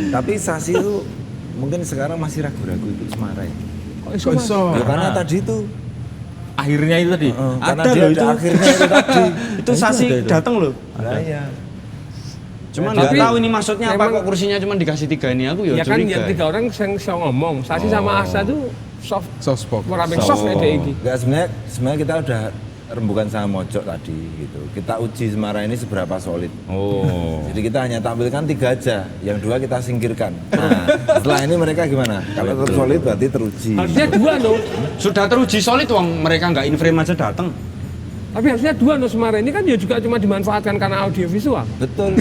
S1: Tapi Sasi itu mungkin sekarang masih ragu-ragu itu Semarang.
S3: Kok iso,
S2: Kok
S3: Mas?
S2: iso?
S1: Ya, karena tadi itu
S5: Akhirnya itu tadi.
S1: karena
S4: Ada
S1: dia
S4: loh
S1: ada
S4: itu.
S1: akhirnya itu tadi.
S4: Itu Sasi
S1: ada itu.
S4: datang loh.
S1: Nah, iya.
S4: Cuman
S3: Tapi
S4: nggak tahu ini maksudnya apa
S3: memang-
S4: kok kursinya cuma dikasih 3 ini aku ya
S3: Ya kan
S4: curiga.
S3: yang 3 orang yang bisa ngomong. Sasi sama Asa tuh soft,
S2: Soft spot.
S3: meraping soft ya dia ini.
S1: Enggak, sebenarnya kita udah rembukan sama Mojok tadi gitu. Kita uji Semarang ini seberapa solid.
S4: Oh.
S1: Jadi kita hanya tampilkan 3 aja, yang 2 kita singkirkan. Nah, setelah ini mereka gimana? Kalau tetap solid berarti teruji.
S3: Harusnya 2 loh.
S4: Sudah teruji solid wong mereka nggak in frame aja datang.
S3: Tapi harusnya 2 loh Semarang ini kan ya juga cuma dimanfaatkan karena audiovisual.
S1: Betul.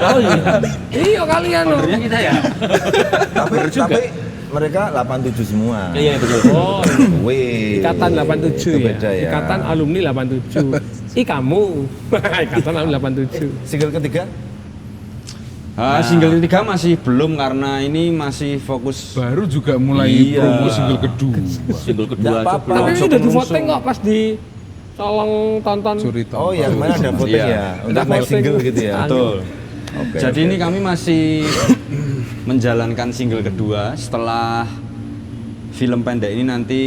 S3: Oh iya. Iya kalian loh.
S5: Sebenarnya kita ya.
S1: tapi mereka 87 semua.
S5: Iya betul.
S3: Oh,
S1: Wih.
S3: Ikatan 87
S1: Itu
S3: ya.
S1: beda ya.
S3: Ikatan alumni 87. Kamu. Ikatan alumni 87.
S1: Single ketiga?
S4: Single ketiga masih belum karena ini masih fokus.
S2: Baru juga mulai
S4: Iya.
S2: promo single kedua.
S5: Single kedua
S1: Nggak
S5: aja
S1: apa-apa.
S5: belum.
S3: Tapi ini
S4: langsung
S3: udah di
S4: langsung.
S3: voting kok pas di tolong tonton.
S2: Cerita.
S1: Oh, yang mana ada voting
S4: Iya.
S1: ya? Untuk
S3: Ada
S1: naik
S3: voting.
S1: single gitu ya?
S4: Betul.
S1: Oke.
S4: Jadi ini kami masih menjalankan single kedua setelah film pendek ini nanti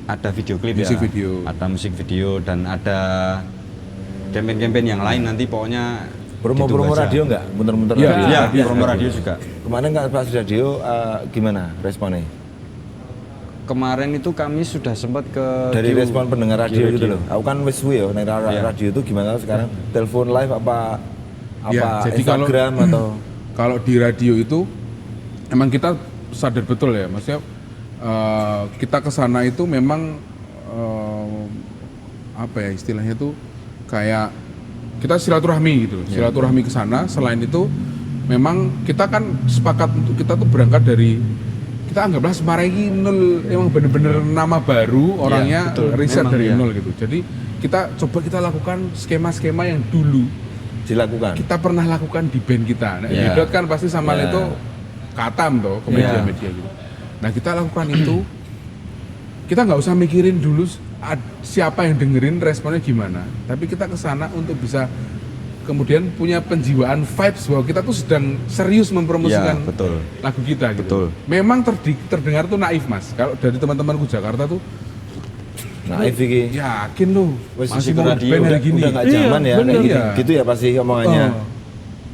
S4: ada video klip
S2: Musik
S4: ya.
S2: video.
S4: Ada musik video dan ada campaign-campaign yang lain nanti pokoknya
S1: Promo-promo
S4: gitu aja.
S1: radio enggak? Muter-muter
S2: Iya,
S1: radio?
S4: Iya,
S2: Iya,
S4: promo
S2: radio.
S4: radio juga.
S1: Kemarin nggak pas radio, gimana responnya?
S4: Kemarin itu kami sudah sempat ke
S1: Dari
S4: Q-
S1: respon pendengar radio
S4: Q
S1: gitu loh. Aku kan wis suwe ya, nek
S4: Iya.
S1: radio itu gimana sekarang? Telepon live apa
S2: Ya, jadi
S1: Instagram atau
S2: Kalau di radio itu emang kita sadar betul ya, maksudnya kita ke sana itu memang apa ya istilahnya tuh kayak kita silaturahmi gitu, silaturahmi ke sana. Selain itu memang kita kan sepakat untuk kita tuh berangkat dari kita anggaplah Semarang ini nol, emang bener-bener nama baru orangnya
S4: betul.
S2: riset
S4: Memang
S2: dari
S4: iya.
S2: nol gitu. Jadi kita coba kita lakukan skema-skema yang dulu
S1: dilakukan?
S2: kita pernah lakukan di band kita. Nah,
S4: Ya.
S2: Gedot kan pasti sama
S1: Ya.
S2: itu katam toh ke media-media gitu. Nah, kita lakukan itu, kita nggak usah mikirin dulu siapa yang dengerin responnya gimana. Tapi kita ke sana untuk bisa kemudian punya penjiwaan vibes bahwa kita tuh sedang serius mempromosikan
S4: Ya, betul.
S2: lagu kita gitu.
S4: Betul.
S2: Memang terdengar tuh naif Mas. Kalau dari teman-temanku Jakarta tuh
S1: Naif iki.
S2: yakin lu
S1: Wes
S2: masih
S4: musik
S2: mau
S4: radio
S2: band
S1: Udah,
S2: hari gini.
S1: udah nggak
S3: Iya,
S1: zaman ya,
S3: bener.
S1: kayak gitu,
S2: Iya.
S1: gitu ya pasti omongannya.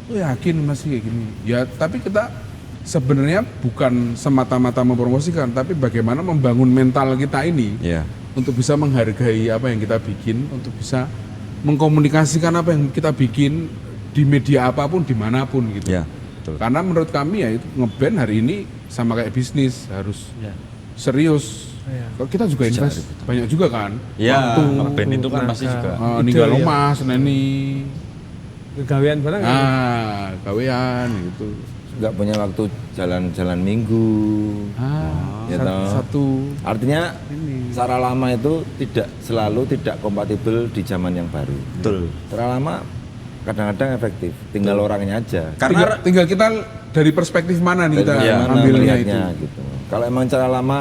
S2: Lu yakin masih kayak gini? Ya tapi kita sebenarnya bukan semata-mata mempromosikan, tapi bagaimana membangun mental kita ini
S4: Iya.
S2: untuk bisa menghargai apa yang kita bikin, untuk bisa mengkomunikasikan apa yang kita bikin di media apapun, dimanapun gitu.
S4: Iya, betul.
S2: Karena menurut kami ya itu ngeband hari ini sama kayak bisnis, harus serius. Kalau kita juga invest banyak juga kan.
S4: Iya,
S2: Waktu,
S4: band itu kan pasti juga.
S2: ninggal
S3: Ide, ya.
S2: omah, seneni,
S3: Kegawean barang ya.
S2: gawean gitu.
S1: Nggak punya waktu jalan-jalan minggu. Ya toh.
S2: Satu
S1: Artinya cara lama itu tidak kompatibel di zaman yang baru.
S4: Betul.
S1: Cara lama kadang-kadang efektif, tinggal orangnya aja.
S4: Karena
S2: tinggal kita dari perspektif mana nih kita
S1: Dari mana
S2: ambilnya itu.
S1: melihatnya, gitu. Kalau emang cara lama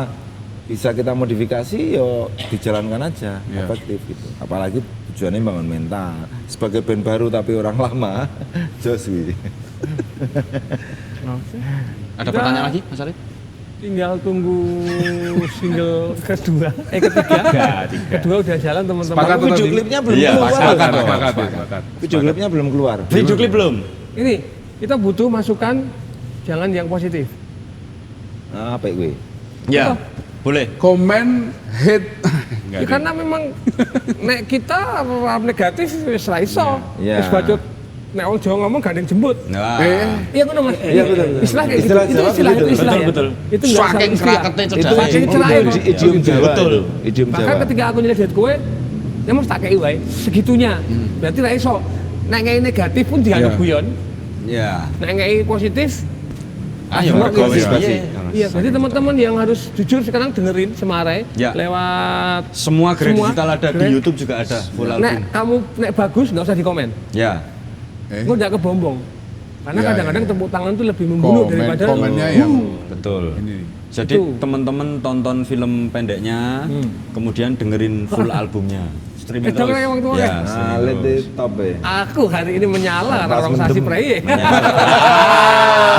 S1: bisa kita modifikasi, yo dijalankan aja,
S2: Iya.
S1: efektif gitu. Apalagi tujuannya bangun mental. Sebagai band baru tapi orang lama, jos wi.
S5: Ada pertanyaan lagi, Mas Arif?
S3: Tinggal tunggu single kedua, ketiga. Kedua udah jalan teman-teman.
S2: Sepakat tuh
S1: Video
S2: tadi.
S1: klipnya belum
S4: Iya,
S1: keluar.
S2: Sepakat,
S1: loh.
S2: sepakat.
S1: Video klipnya belum keluar.
S4: video klip belum?
S3: Ini kita butuh masukan, jangan yang positif.
S1: Nah, apa gue?
S4: Ya, boleh.
S2: Komen hate enggak
S3: Ya, karena memang nek kita rap negatif wis ra iso.
S1: Iya.
S3: Wis bacot nek wong Jawa ngomong gandeng jembut.
S4: Nah,
S3: Iya ngono Mas.
S1: Iya, betul.
S3: Istilah kayak gitu.
S1: Istilah
S3: Itu
S1: Jawa
S3: istilah itu
S1: begitu.
S3: istilah. ya.
S5: Betul.
S3: Itu enggak
S5: Saking
S3: salah istilah.
S5: kraketnya
S1: Itu
S5: cedake.
S3: Saking celah
S1: itu
S3: itu.
S1: idiom Jawa.
S5: Betul.
S1: itu. Idiom
S3: Bahkan
S1: Jawa.
S3: ketika aku nyelidik kowe, ya mesti tak kei wae segitunya. Berarti ra iso. Nek ngei negatif pun dianggap
S2: Iya.
S3: guyon.
S4: ya.
S3: Nek ngei positif
S4: Ayo,
S3: Asmok
S4: mergo
S3: gitu.
S4: wis basi.
S3: Iya, jadi teman-teman yang harus jujur sekarang dengerin Semarai
S4: Ya.
S3: lewat
S4: Semua grade digital ada di
S3: grade.
S4: YouTube juga ada full album.
S3: Nek kamu nek bagus nggak usah dikomen.
S4: Ya.
S3: Gue nggak kebombong. Karena
S2: Ya,
S3: kadang-kadang
S2: ya.
S3: tepuk tangan itu lebih membunuh daripada
S2: komennya yang
S4: Betul.
S2: ini.
S4: Jadi
S3: Itu.
S4: teman-teman tonton film pendeknya, kemudian dengerin full albumnya. Streaming
S3: Dong,
S4: terus.
S3: waktu
S4: Ya,
S1: Nah,
S4: streaming
S1: lihat
S4: terus.
S1: di top ya.
S3: aku hari ini menyala
S1: Pas
S3: orang sasi
S1: mendem.
S3: prei.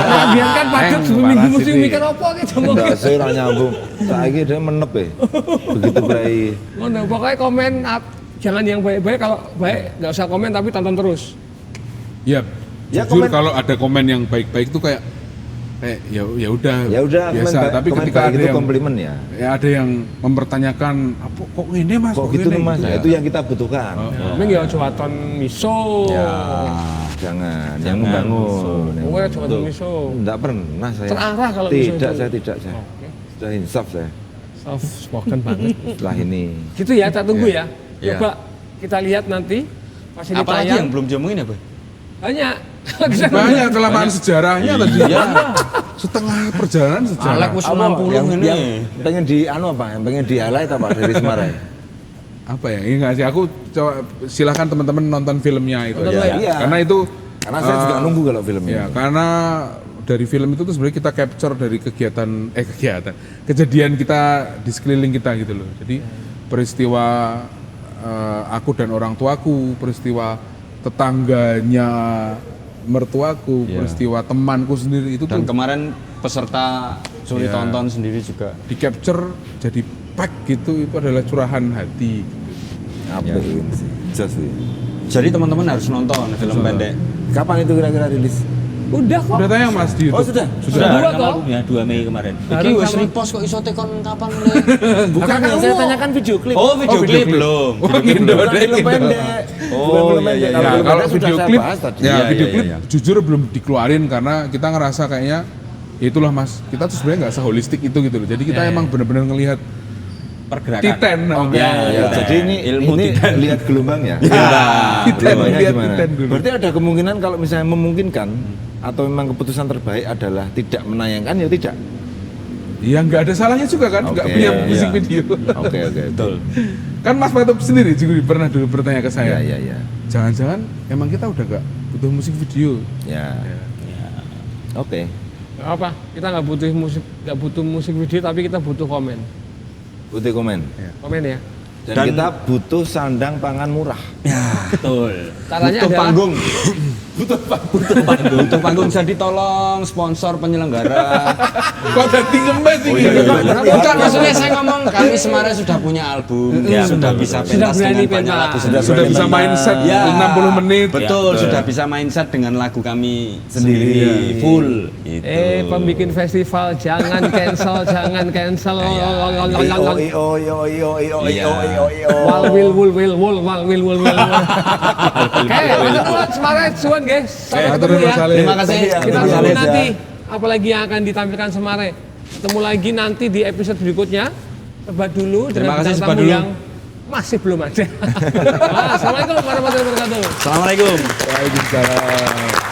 S3: Nah, biarkan padat seminggu
S2: parah
S3: musim
S2: sih.
S3: mikir apa ki jomblo.
S1: Enggak, saya ora nyambung. Saiki dia menep ya. Begitu berai.
S3: Ngono, pokoknya komen jangan yang baik-baik, kalau baik nggak usah komen tapi tonton terus.
S2: Ya,
S1: Ya,
S2: jujur
S1: komen-
S2: kalau ada komen yang baik-baik itu kayak ya udah
S1: Ya udah,
S2: biasa. Tapi
S1: komen
S2: ketika
S1: baik
S2: ada
S1: itu
S2: yang
S1: komplimen ya.
S2: ada yang mempertanyakan apa kok ini mas,
S1: Kok gitu
S2: ini?"
S1: nih Mas? Nah,
S2: Ya.
S1: itu yang kita butuhkan.
S3: Ini ya cuaton miso.
S1: Ya, jangan yang membangun. yang
S3: Gue
S1: membangun.
S3: cuaton miso.
S1: Enggak pernah saya.
S3: Terarah kalau miso
S1: tidak,
S3: itu.
S1: saya tidak saya. Sudah insaf saya
S3: Soft spoken banget.
S1: setelah ini.
S3: Gitu ya, tak tunggu ya.
S4: Ya.
S3: Coba kita lihat nanti pas ini
S4: Apalagi
S3: tayang.
S4: yang belum diomongin apa?
S3: Banyak.
S2: Banyak kelamaan sejarahnya tadi.
S4: Iya.
S2: Setengah perjalanan sejarah.
S4: Alek wis 60
S1: yang
S4: ini.
S1: pengen di anu apa? Yang pengen di highlight apa dari Semarai?
S2: Apa ya? Ini nggak sih. Aku coba silakan teman-teman nonton filmnya itu.
S3: Nonton
S2: ya.
S1: ya.
S2: Karena itu.
S1: Karena saya juga nunggu kalau filmnya.
S2: Ya, karena dari film itu tuh sebenarnya kita capture dari kejadian kita di sekeliling kita gitu loh. Jadi peristiwa aku dan orang tuaku, peristiwa tetangganya mertuaku,
S4: Iya.
S2: peristiwa temanku sendiri itu
S4: Dan
S2: tuh
S4: kemarin peserta suri
S2: Iya.
S4: tonton sendiri juga.
S2: di capture jadi pack gitu, itu adalah curahan hati.
S1: Apa ini sih? Jos sih.
S4: Jadi teman-teman harus nonton film pendek.
S1: Kapan itu kira-kira rilis?
S3: Udah kok.
S2: Udah tayang mas di YouTube.
S1: Oh, sudah?
S3: Sudah dua toh?
S5: Ya, 2 Mei kemarin.
S4: Iki wis
S3: sama-
S4: repost kok iso tekon kapan le?
S1: Bukan
S3: Kakak
S1: yang saya
S3: kamu.
S1: tanyakan video klip.
S4: Oh, video
S2: video
S4: klip
S2: klip.
S4: belum.
S2: Oh, gitu.
S1: Bukan film pendek.
S4: Oh,
S1: Bukan film
S4: iya,
S1: pendek.
S4: iya,
S2: Ya,
S1: film
S2: kalau
S1: pendek sudah
S2: video
S1: saya
S2: klip,
S1: bahas tadi.
S2: ya
S4: Iya,
S2: video
S4: iya,
S2: klip
S4: iya.
S2: jujur belum dikeluarin karena kita ngerasa kayaknya ya itulah mas, kita tuh sebenarnya nggak seholistik itu gitu loh. Jadi kita emang benar-benar ngelihat
S5: Pergerakan.
S2: titen namanya.
S1: Ya,
S4: Iya.
S1: jadi ini
S4: Ilmu tidak.
S1: lihat gelombang ya.
S2: Titen,
S1: Gelombangnya
S2: lihat
S1: gimana?
S2: titen dulu.
S1: Berarti ada kemungkinan kalau misalnya memungkinkan atau memang keputusan terbaik adalah tidak menayangkan ya tidak.
S2: Ya nggak ada salahnya juga kan, nggak
S1: Oke,
S2: punya
S1: iya.
S2: musik video.
S1: Oke,
S4: Betul.
S2: Kan Mas Fatub sendiri juga pernah dulu bertanya ke saya.
S1: Ya, ya, ya.
S2: Jangan-jangan emang kita udah nggak butuh musik video.
S1: Ya. Oke.
S3: Nggak apa? Kita nggak butuh musik video tapi kita butuh komen.
S1: Butuh komen.
S3: Komen ya.
S1: Dan kita butuh sandang pangan murah.
S3: Caranya
S4: Butuh
S3: adalah
S4: panggung.
S2: butuh panggung.
S4: Butuh panggung, jadi tolong sponsor penyelenggara.
S2: Kok ganti ngemes ini?
S4: Bukan, maksudnya saya ngomong kami Semarang sudah punya album, sudah bisa
S3: Sudah
S4: pentas
S3: berani
S4: dengan banyak
S3: pentas.
S4: lagu,
S2: Sudah bisa main set
S4: Ya,
S2: 60 menit.
S4: Betul, sudah bisa main set dengan lagu kami sendiri full. Gitu.
S3: Pembikin festival jangan cancel, jangan cancel. Wal wil wul wil wul wal wil wul wil. Oke, semangat suan guys. Sampai ketemu ya.
S4: Terima kasih.
S3: Kita tunggu nanti apalagi yang akan ditampilkan Semare. Ketemu lagi nanti di episode berikutnya. Coba dulu
S4: Terima
S3: dengan
S4: kasih,
S3: bintang
S4: Sobat
S3: tamu
S4: dulu.
S3: yang masih belum ada. Assalamualaikum warahmatullahi wabarakatuh.
S4: Assalamualaikum.
S1: Waalaikumsalam.